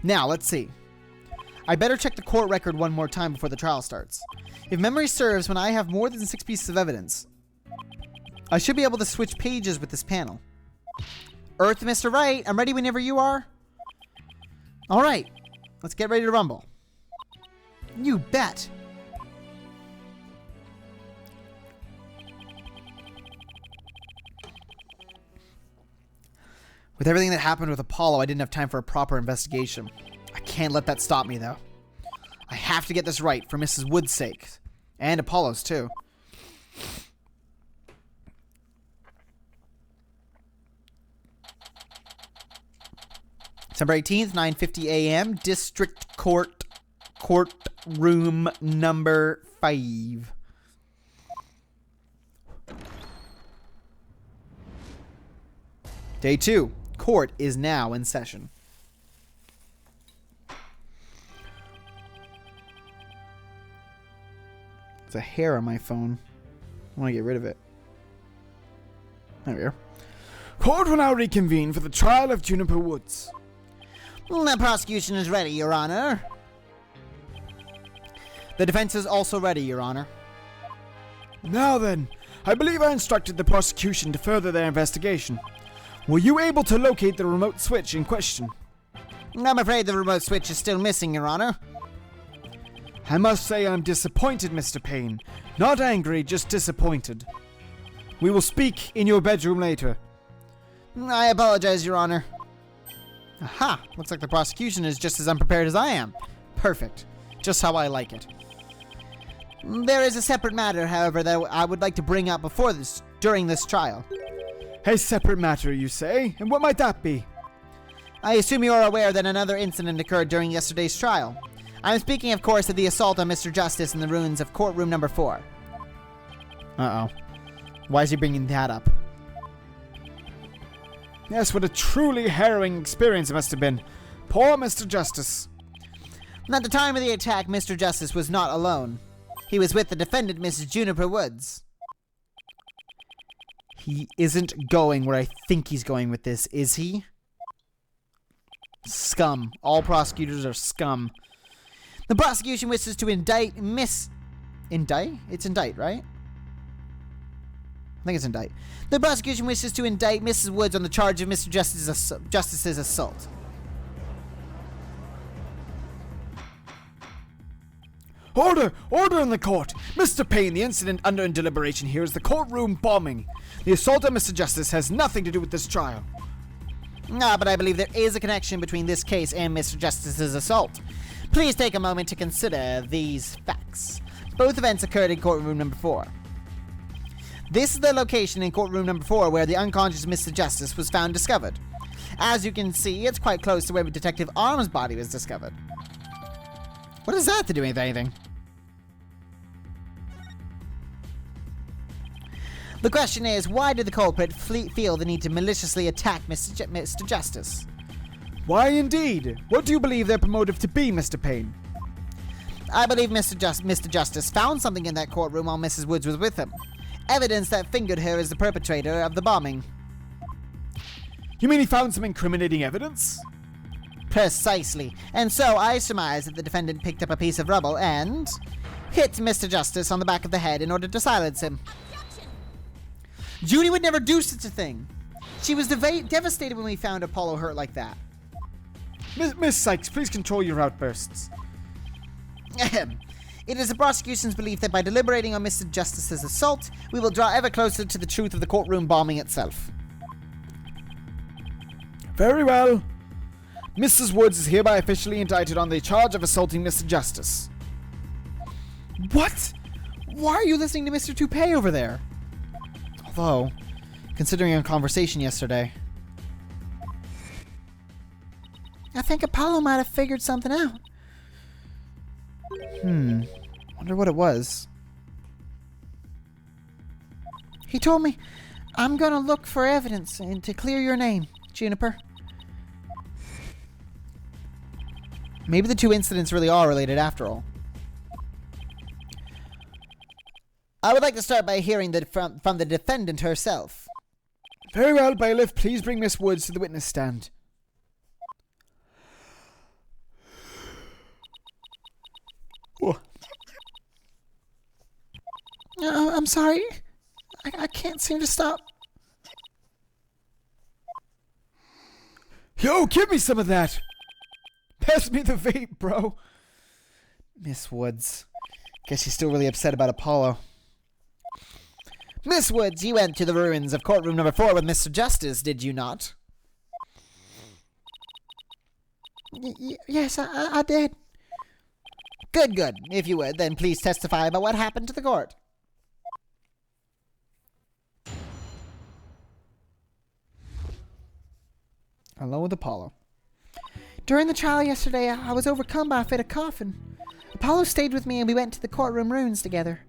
Now, let's see. I better check the court record one more time before the trial starts. If memory serves, when I have more than 6 pieces of evidence, I should be able to switch pages with this panel. Earth, Mr. Wright, I'm ready whenever you are. All right, let's get ready to rumble. You bet. With everything that happened with Apollo, I didn't have time for a proper investigation. I can't let that stop me, though. I have to get this right for Mrs. Wood's sake. And Apollo's, too. December 18th, 9:50 a.m. District Court, courtroom number 5. Day 2. Court is now in session. It's a hair on my phone. I want to get rid of it. There we go. Court will now reconvene for the trial of Juniper Woods. The prosecution is ready, Your Honor. The defense is also ready, Your Honor. Now then, I believe I instructed the prosecution to further their investigation. Were you able to locate the remote switch in question? I'm afraid the remote switch is still missing, Your Honor. I must say I'm disappointed, Mr. Payne. Not angry, just disappointed. We will speak in your bedroom later. I apologize, Your Honor. Aha! Looks like the prosecution is just as unprepared as I am. Perfect. Just how I like it. There is a separate matter, however, that I would like to bring up during this trial. A separate matter, you say? And what might that be? I assume you are aware that another incident occurred during yesterday's trial. I'm speaking, of course, of the assault on Mr. Justice in the ruins of courtroom number 4. Uh-oh. Why is he bringing that up? Yes, what a truly harrowing experience it must have been. Poor Mr. Justice. At the time of the attack, Mr. Justice was not alone. He was with the defendant, Mrs. Juniper Woods. He isn't going where I think he's going with this, is he? Scum. All prosecutors are scum. The prosecution wishes to indict Indict? It's indict, right? I think it's indict. The prosecution wishes to indict Mrs. Woods on the charge of Mr. Justice's assault. Order! Order in the court! Mr. Payne, the incident under deliberation here is the courtroom bombing. The assault on Mr. Justice has nothing to do with this trial. But I believe there is a connection between this case and Mr. Justice's assault. Please take a moment to consider these facts. Both events occurred in courtroom number 4. This is the location in courtroom number 4 where the unconscious Mr. Justice was found discovered. As you can see, it's quite close to where Detective Arm's body was discovered. What does that have to do with anything? The question is, why did the culprit feel the need to maliciously attack Mr. Justice? Why indeed? What do you believe their motive to be, Mr. Payne? I believe Mr. Justice found something in that courtroom while Mrs. Woods was with him. Evidence that fingered her as the perpetrator of the bombing. You mean he found some incriminating evidence? Precisely. And so I surmise that the defendant picked up a piece of rubble and hit Mr. Justice on the back of the head in order to silence him. Junie would never do such a thing. She was devastated when we found Apollo hurt like that. Miss Sykes, please control your outbursts. Ahem. It is the prosecution's belief that by deliberating on Mr. Justice's assault, we will draw ever closer to the truth of the courtroom bombing itself. Very well. Mrs. Woods is hereby officially indicted on the charge of assaulting Mr. Justice. What? Why are you listening to Mr. Toupee over there? Although, considering our conversation yesterday, I think Apollo might have figured something out. Wonder what it was. He told me, I'm gonna look for evidence and to clear your name, Juniper. Maybe the two incidents really are related after all. I would like to start by hearing from the defendant herself. Very well, bailiff. Please bring Miss Woods to the witness stand. Oh. I'm sorry. I can't seem to stop. Yo, give me some of that. Pass me the vape, bro. Miss Woods. Guess she's still really upset about Apollo. Miss Woods, you went to the ruins of courtroom number 4 with Mr. Justice, did you not? Yes, I did. Good. If you would, then please testify about what happened to the court. Along with Apollo. During the trial yesterday, I was overcome by a fit of coughing. Apollo stayed with me and we went to the courtroom ruins together.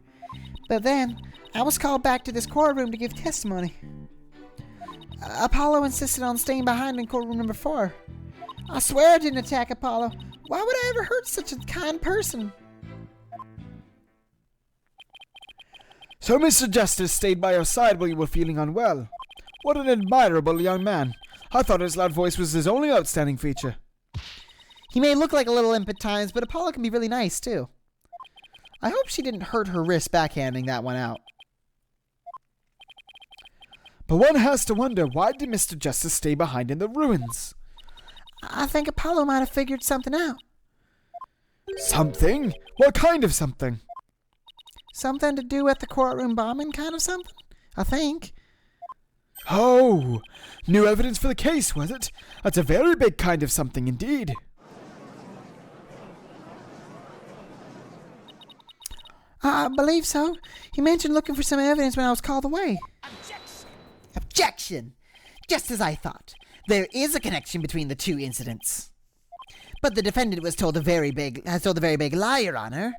But then, I was called back to this courtroom to give testimony. Apollo insisted on staying behind in courtroom number 4. I swear I didn't attack Apollo. Why would I ever hurt such a kind person? So Mr. Justice stayed by your side while you were feeling unwell. What an admirable young man. I thought his loud voice was his only outstanding feature. He may look like a little imp at times, but Apollo can be really nice, too. I hope she didn't hurt her wrist backhanding that one out. But one has to wonder, why did Mr. Justice stay behind in the ruins? I think Apollo might have figured something out. Something? What kind of something? Something to do with the courtroom bombing kind of something, I think. Oh, new evidence for the case, was it? That's a very big kind of something indeed. I believe so. He mentioned looking for some evidence when I was called away. Objection! Just as I thought. There is a connection between the two incidents. But the defendant has told a very big lie, Your Honor.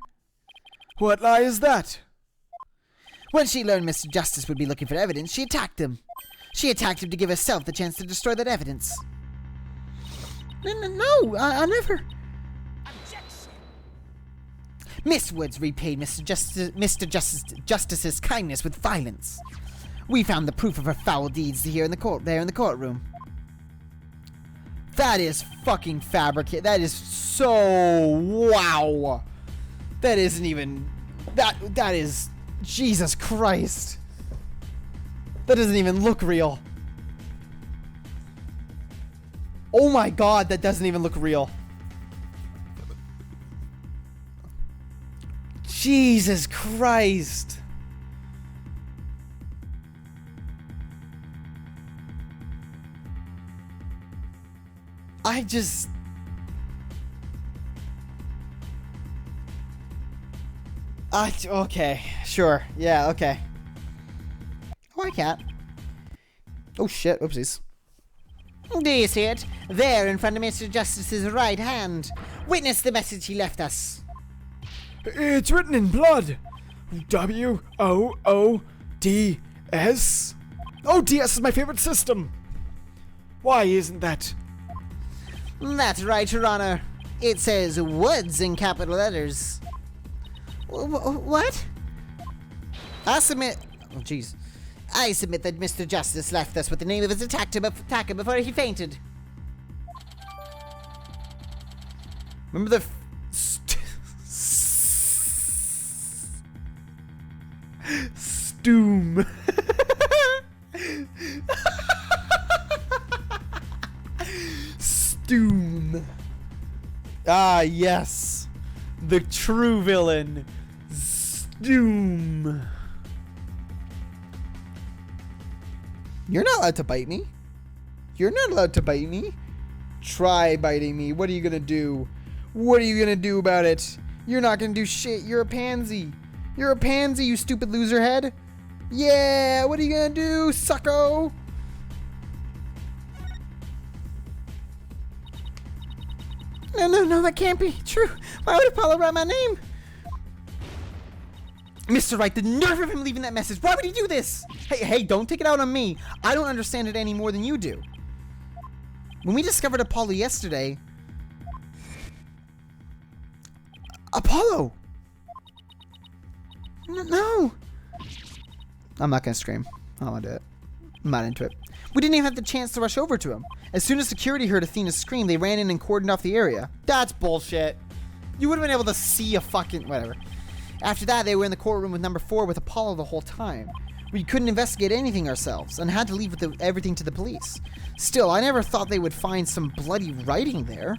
What lie is that? When she learned Mr. Justice would be looking for evidence, she attacked him. She attacked him to give herself the chance to destroy that evidence. No, I never. Miss Woods repaid Mr. Justice's kindness with violence. We found the proof of her foul deeds there in the courtroom. That is fucking fabricated. That is so wow. That isn't even that is Jesus Christ. That doesn't even look real. Oh my god, that doesn't even look real. Jesus Christ. Okay, sure. Yeah, okay. Oh, I can't. Oh shit, oopsies. Do you see it? There in front of Mr. Justice's right hand. Witness the message he left us. It's written in blood. W-O-O-D-S? Oh, DS is my favorite system. Why isn't that? That's right, Your Honor. It says Woods in capital letters. What? I submit that Mr. Justice left us with the name of his attacker before he fainted. Remember the Stoom. Stoom. Ah, yes. The true villain. Stoom. You're not allowed to bite me. You're not allowed to bite me. Try biting me. What are you gonna do? What are you gonna do about it? You're not gonna do shit. You're a pansy. You're a pansy, you stupid loser head. Yeah, what are you gonna do, sucko? No, that can't be true. Why would Apollo write my name? Mr. Wright, the nerve of him leaving that message. Why would he do this? Hey, don't take it out on me. I don't understand it any more than you do. When we discovered Apollo yesterday... Apollo! No! I'm not gonna scream. I don't want to do it. I'm not into it. We didn't even have the chance to rush over to him. As soon as security heard Athena's scream, they ran in and cordoned off the area. That's bullshit. You would have been able to see a fucking... whatever. After that, they were in the courtroom with number 4 with Apollo the whole time. We couldn't investigate anything ourselves and had to leave with everything to the police. Still, I never thought they would find some bloody writing there.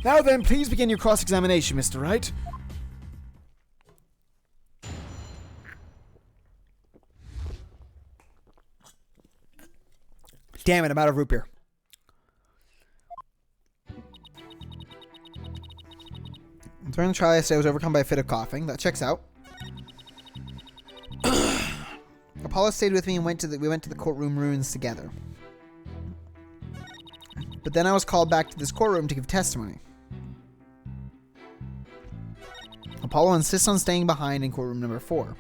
Now then, please begin your cross-examination, Mr. Wright. Damn it, I'm out of root beer. During the trial yesterday, I was overcome by a fit of coughing. That checks out. Apollo stayed with me and we went to the courtroom ruins together. But then I was called back to this courtroom to give testimony. Apollo insists on staying behind in courtroom number 4.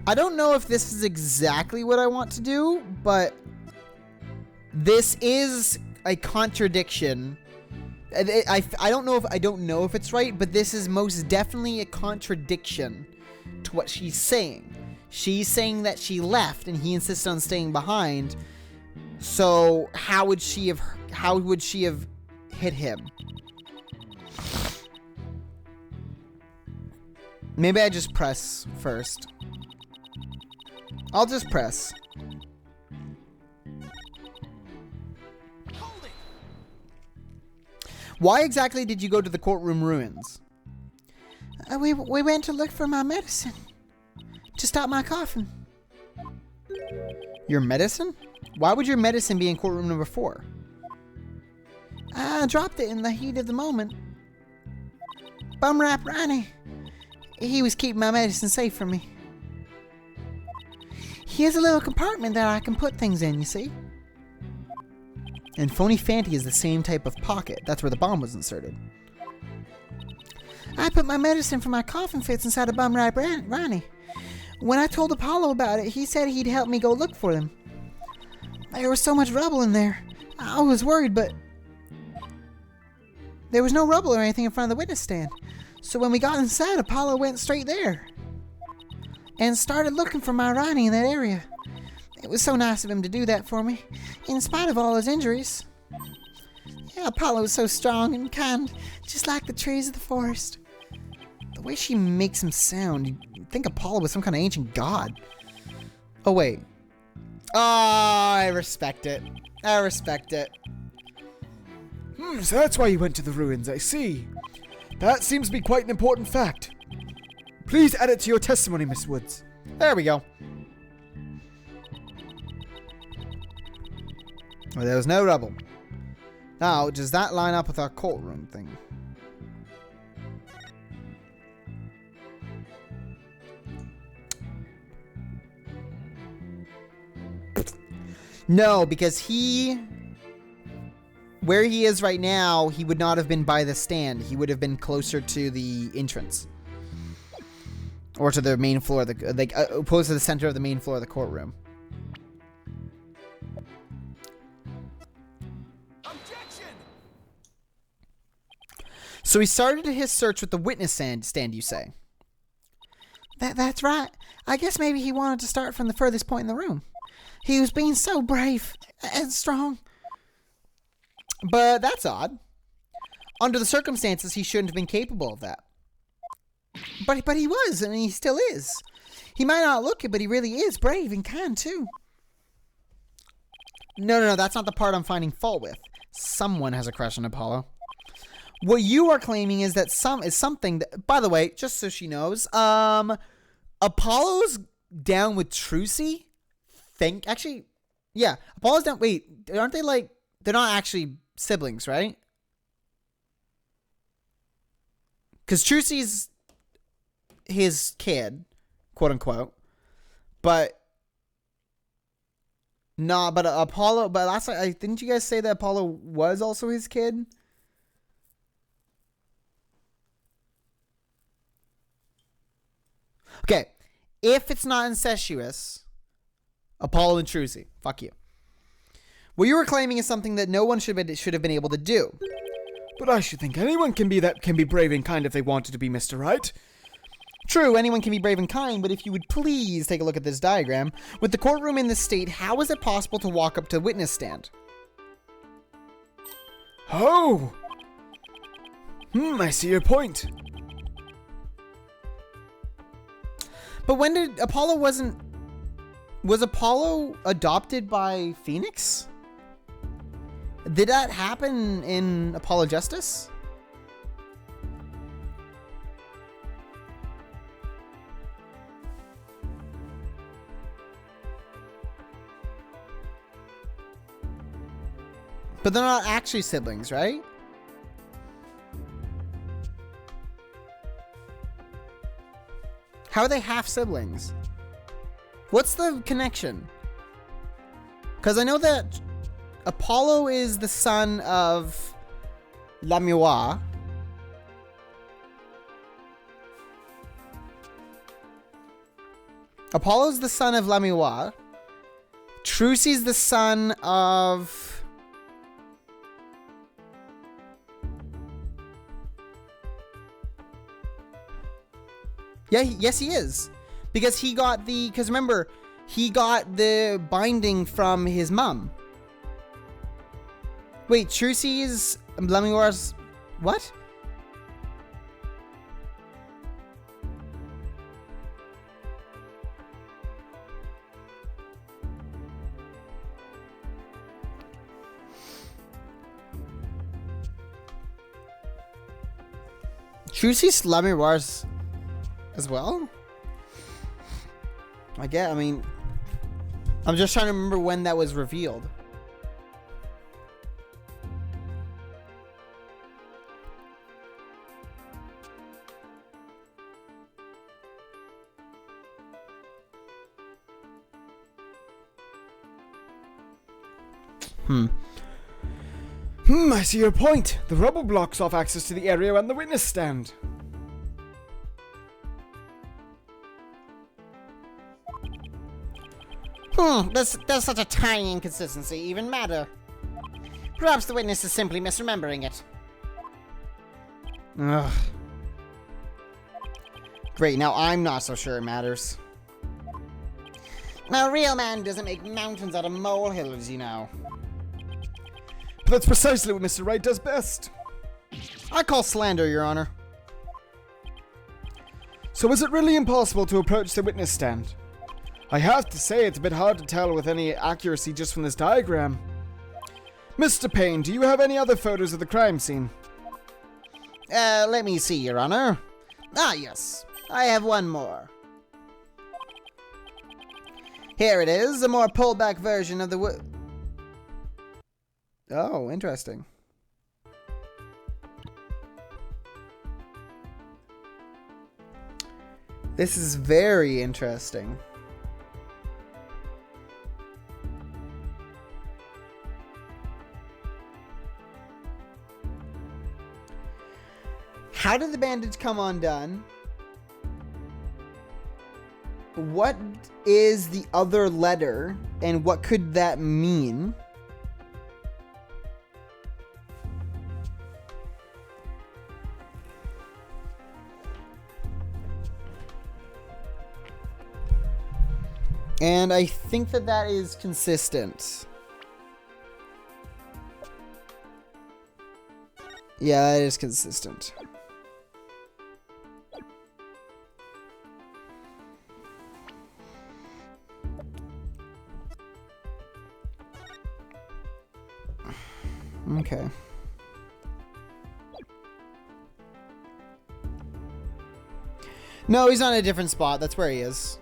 I don't know if this is exactly what I want to do, but this is a contradiction. I don't know if it's right, but this is most definitely a contradiction to what she's saying. She's saying that she left and he insisted on staying behind. So how would she have hit him? Maybe I just press first. I'll just press. Why exactly did you go to the courtroom ruins? We went to look for my medicine. To stop my coughing. Your medicine? Why would your medicine be in courtroom number 4? I dropped it in the heat of the moment. Bumrap Ronnie. He was keeping my medicine safe from me. He has a little compartment that I can put things in, you see? And Phony Fanty is the same type of pocket. That's where the bomb was inserted. I put my medicine for my coughing fits inside a bum ripe Ronnie. When I told Apollo about it, he said he'd help me go look for them. There was so much rubble in there. I was worried, but there was no rubble or anything in front of the witness stand. So when we got inside, Apollo went straight there and started looking for my Ronnie in that area. It was so nice of him to do that for me, in spite of all his injuries. Yeah, Apollo was so strong and kind, just like the trees of the forest. The way she makes him sound, you'd think Apollo was some kind of ancient god. Oh, wait. Oh, I respect it. I respect it. So that's why you went to the ruins, I see. That seems to be quite an important fact. Please add it to your testimony, Miss Woods. There we go. Well, there was no rubble. Now, does that line up with our courtroom thing? No, because where he is right now, he would not have been by the stand. He would have been closer to the entrance. Or to the main floor, opposed to the center of the main floor of the courtroom. Objection! So he started his search with the witness stand, you say? That's right. I guess maybe he wanted to start from the furthest point in the room. He was being so brave and strong. But that's odd. Under the circumstances, he shouldn't have been capable of that. But he was, and he still is. He might not look it, but he really is brave and kind, too. No, that's not the part I'm finding fault with. Someone has a crush on Apollo. What you are claiming is that something that, by the way, just so she knows, Apollo's down with Trucy. Actually, yeah, Apollo's down. Wait, aren't they like, they're not actually siblings, right? Because Trucy's his kid, quote unquote, but Apollo. But last time, didn't you guys say that Apollo was also his kid? Okay, if it's not incestuous, Apollo and Trucy, fuck you. What you were claiming is something that no one should have been able to do. But I should think anyone can be brave and kind if they wanted to be, Mr. Wright. True, anyone can be brave and kind, but if you would please take a look at this diagram. With the courtroom in this state, how is it possible to walk up to the witness stand? Oh! I see your point. But when did Apollo was Apollo adopted by Phoenix? Did that happen in Apollo Justice? But they're not actually siblings, right? How are they half siblings? What's the connection? Because I know that Apollo is the son of Lamiwa. Apollo's the son of Lamiwa. Trucy's the son of... Yeah, yes he is. Because remember, he got the binding from his mom. Wait, Trucy's Lamiwa's what? Trucy's Lamiwa's as well? I mean, I'm just trying to remember when that was revealed. I see your point. The rubble blocks off access to the area and the witness stand. There's such a tiny inconsistency even matter. Perhaps the witness is simply misremembering it. Ugh. Great, now I'm not so sure it matters. Now, a real man doesn't make mountains out of molehills, you know. But that's precisely what Mr. Wright does best. I call slander, Your Honor. So is it really impossible to approach the witness stand? I have to say it's a bit hard to tell with any accuracy just from this diagram. Mr. Payne, do you have any other photos of the crime scene? Let me see, Your Honor. Ah, yes. I have one more. Here it is, a more pulled back version of the Oh, interesting. This is very interesting. How did the bandage come undone? What is the other letter, and what could that mean? And I think that is consistent. Yeah, that is consistent. Okay. No, he's on a different spot. That's where he is.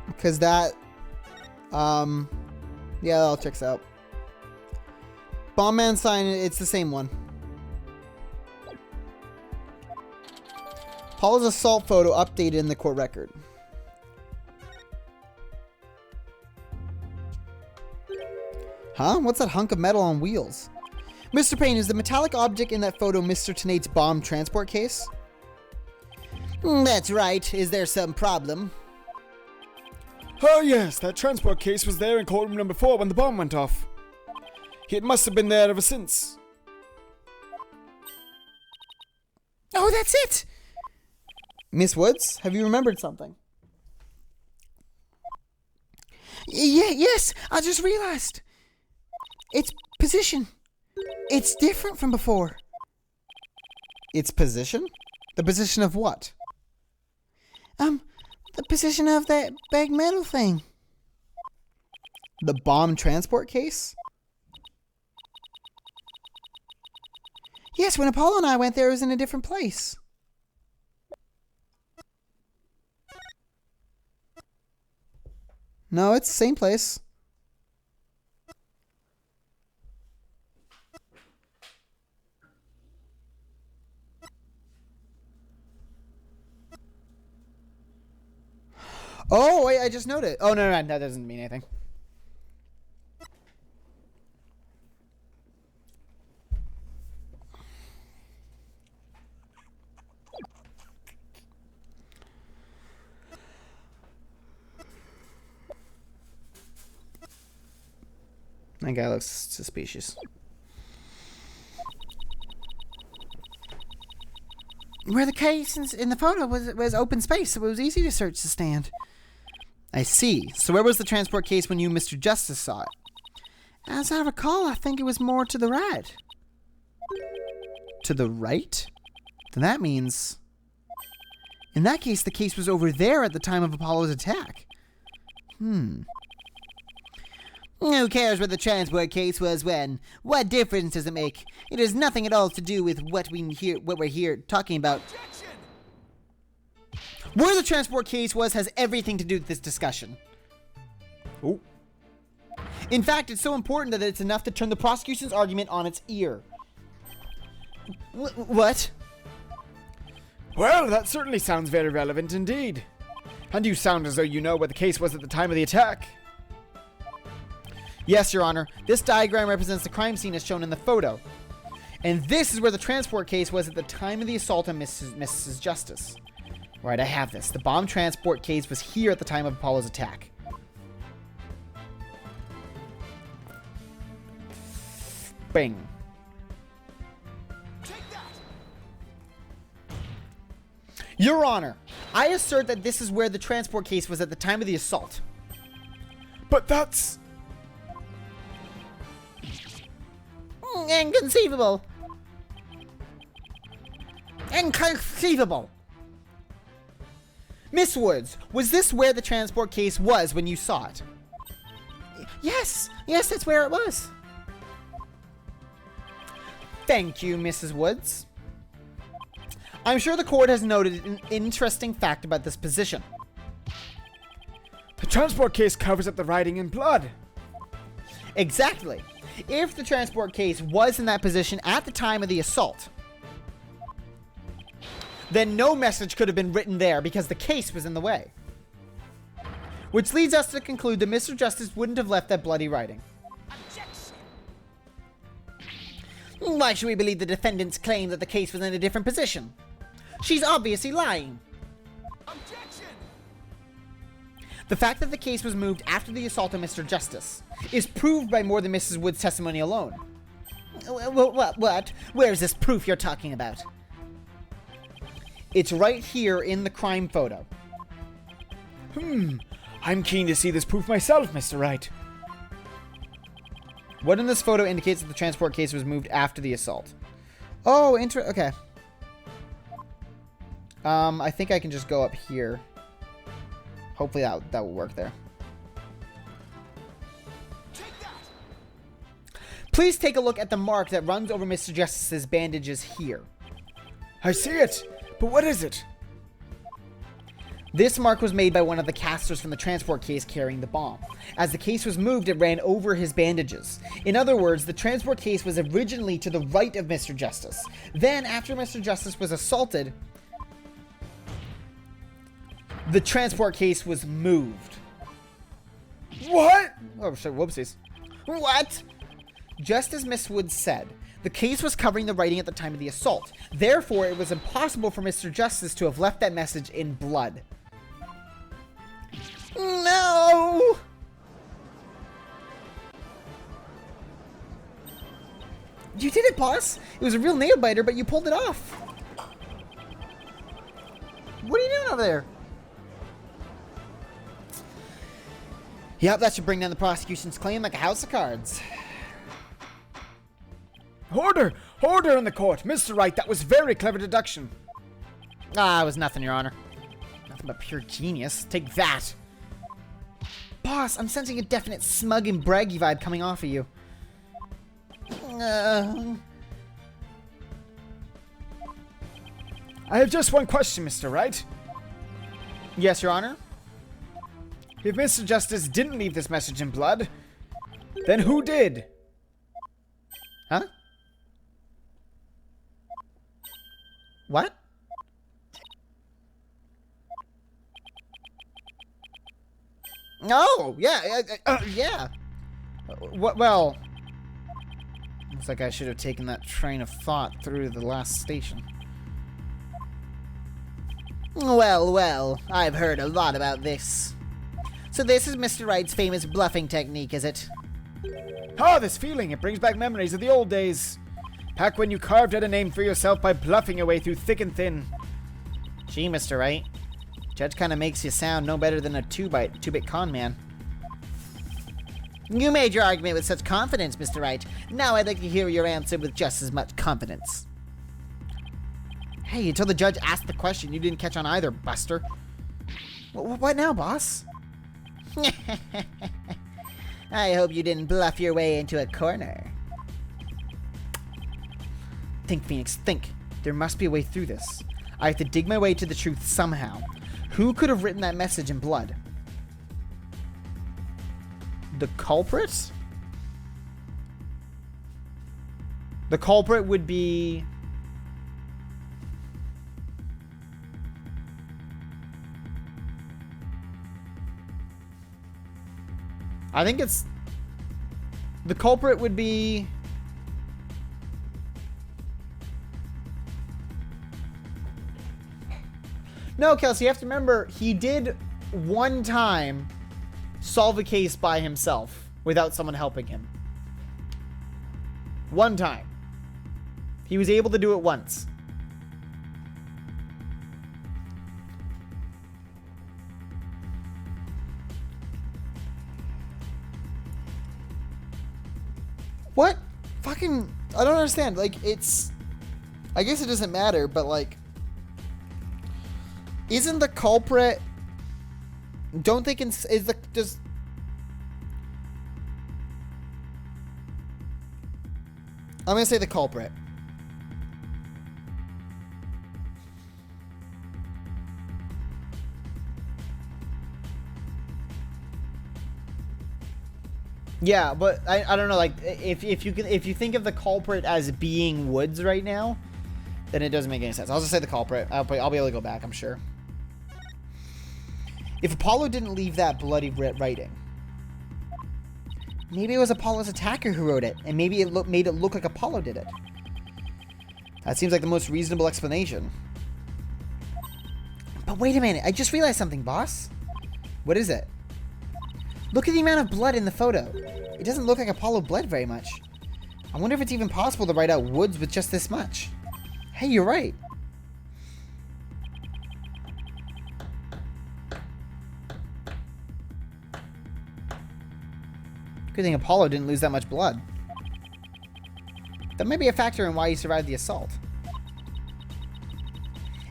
Because that... yeah, that all checks out. Bomb Man sign, it's the same one. Paul's assault photo updated in the court record. Huh? What's that hunk of metal on wheels? Mr. Payne, is the metallic object in that photo Mr. Tenate's bomb transport case? That's right. Is there some problem? Oh yes, that transport case was there in courtroom number 4 when the bomb went off. It must have been there ever since. Oh, that's it! Miss Woods, have you remembered something? Yes, I just realized. Its position. It's different from before. Its position? The position of what? The position of that big metal thing. The bomb transport case? Yes, when Apollo and I went there, it was in a different place. No, it's the same place. Oh, wait, I just noted. Oh, no, that doesn't mean anything. That guy looks suspicious. Where the case in the photo was open space, so it was easy to search the stand. I see. So where was the transport case when you, Mr. Justice, saw it? As I recall, I think it was more to the right. To the right? Then that means... In that case, the case was over there at the time of Apollo's attack. Who cares where the transport case was when? What difference does it make? It has nothing at all to do with what we're here talking about. Where the transport case was has everything to do with this discussion. Oh. In fact, it's so important that it's enough to turn the prosecution's argument on its ear. What? Well, that certainly sounds very relevant indeed. And you sound as though you know where the case was at the time of the attack. Yes, Your Honor. This diagram represents the crime scene as shown in the photo. And this is where the transport case was at the time of the assault on Mrs. Justice. Right, I have this. The bomb transport case was here at the time of Apollo's attack. Bing. Your Honor, I assert that this is where the transport case was at the time of the assault. But that's... Inconceivable. Inconceivable. Miss Woods, was this where the transport case was when you saw it? Yes, that's where it was. Thank you, Mrs. Woods. I'm sure the court has noted an interesting fact about this position. The transport case covers up the writing in blood. Exactly. If the transport case was in that position at the time of the assault, then no message could have been written there because the case was in the way. Which leads us to conclude that Mr. Justice wouldn't have left that bloody writing. Why should we believe the defendant's claim that the case was in a different position? She's obviously lying. The fact that the case was moved after the assault on Mr. Justice is proved by more than Mrs. Wood's testimony alone. What? Where's this proof you're talking about? It's right here in the crime photo. I'm keen to see this proof myself, Mr. Wright. What in this photo indicates that the transport case was moved after the assault? Oh, okay. I think I can just go up here. Hopefully that will work there. Please take a look at the mark that runs over Mr. Justice's bandages here. I see it, but what is it? This mark was made by one of the casters from the transport case carrying the bomb. As the case was moved, it ran over his bandages. In other words, the transport case was originally to the right of Mr. Justice. Then, after Mr. Justice was assaulted, the transport case was moved. What? Oh, shit, whoopsies. What? Just as Miss Woods said, the case was covering the writing at the time of the assault. Therefore, it was impossible for Mr. Justice to have left that message in blood. No! You did it, boss! It was a real nail biter, but you pulled it off. What are you doing over there? Yep, that should bring down the prosecution's claim like a house of cards. Order! Order in the court! Mr. Wright, that was very clever deduction. Ah, it was nothing, Your Honor. Nothing but pure genius. Take that. Boss, I'm sensing a definite smug and braggy vibe coming off of you. I have just one question, Mr. Wright. Yes, Your Honor? If Mr. Justice didn't leave this message in blood, then who did? Huh? What? Oh, yeah, yeah. Well, looks like I should have taken that train of thought through to the last station. Well, well, I've heard a lot about this. So this is Mr. Wright's famous bluffing technique, is it? Oh, this feeling, it brings back memories of the old days. Back when you carved out a name for yourself by bluffing your way through thick and thin. Gee, Mr. Wright. Judge kind of makes you sound no better than a two-bit con man. You made your argument with such confidence, Mr. Wright. Now I'd like to hear your answer with just as much confidence. Hey, until the judge asked the question, you didn't catch on either, Buster. What now, boss? I hope you didn't bluff your way into a corner. Think, Phoenix, think. There must be a way through this. I have to dig my way to the truth somehow. Who could have written that message in blood? The culprit? The culprit would be... I think it's... The culprit would be... No, Kelsey, you have to remember, he did one time solve a case by himself without someone helping him. One time. He was able to do it once. What? Fucking... I don't understand. Like, it's... I guess it doesn't matter, but like... Isn't the culprit... Don't they is the... Does... I'm gonna say the culprit. Yeah, but I don't know, like, if you think of the culprit as being Woods right now, then it doesn't make any sense. I'll just say the culprit. I'll be able to go back, I'm sure. If Apollo didn't leave that bloody writing, maybe it was Apollo's attacker who wrote it, and maybe it made it look like Apollo did it. That seems like the most reasonable explanation. But wait a minute, I just realized something, boss. What is it? Look at the amount of blood in the photo. It doesn't look like Apollo bled very much. I wonder if it's even possible to write out Woods with just this much. Hey, you're right. Good thing Apollo didn't lose that much blood. That may be a factor in why he survived the assault.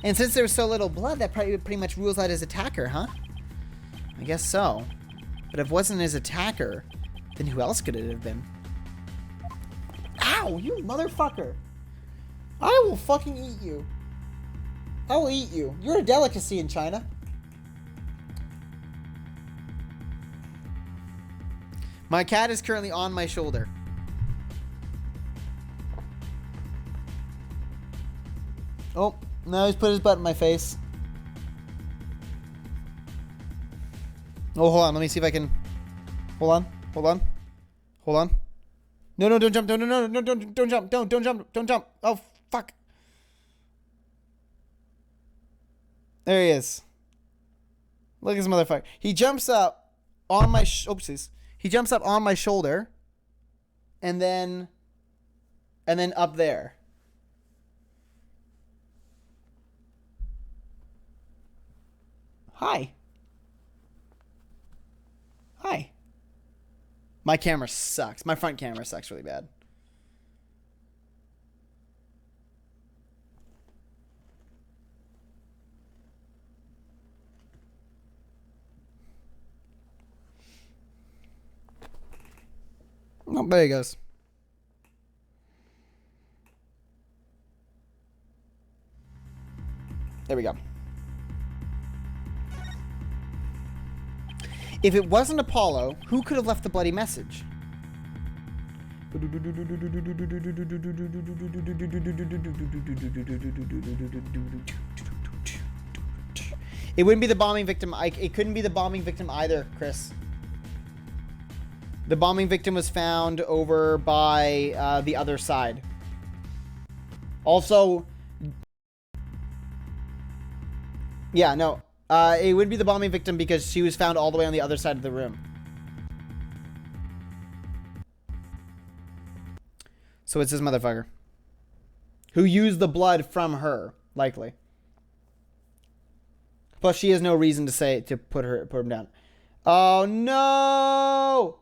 And since there was so little blood, that pretty much rules out his attacker, huh? I guess so. But if it wasn't his attacker, then who else could it have been? Ow, you motherfucker. I will fucking eat you. I will eat you. You're a delicacy in China. My cat is currently on my shoulder. Oh, now he's put his butt in my face. Oh, hold on. Let me see if I can... Hold on. Hold on. Hold on. No, no, don't jump. No, no, no, no, don't jump. Don't jump. Don't jump. Oh, fuck. There he is. Look at this motherfucker. He jumps up on my... Oopsies. He jumps up on my shoulder. And then up there. Hi. Hi. My camera sucks. My front camera sucks really bad. Oh, there he goes. There we go. If it wasn't Apollo, who could have left the bloody message? It wouldn't be the bombing victim. It couldn't be the bombing victim either, Chris. The bombing victim was found over by the other side. Also, yeah, no. It would be the bombing victim because she was found all the way on the other side of the room. So it's this motherfucker. Who used the blood from her, likely. Plus, she has no reason to put him down. Oh, no!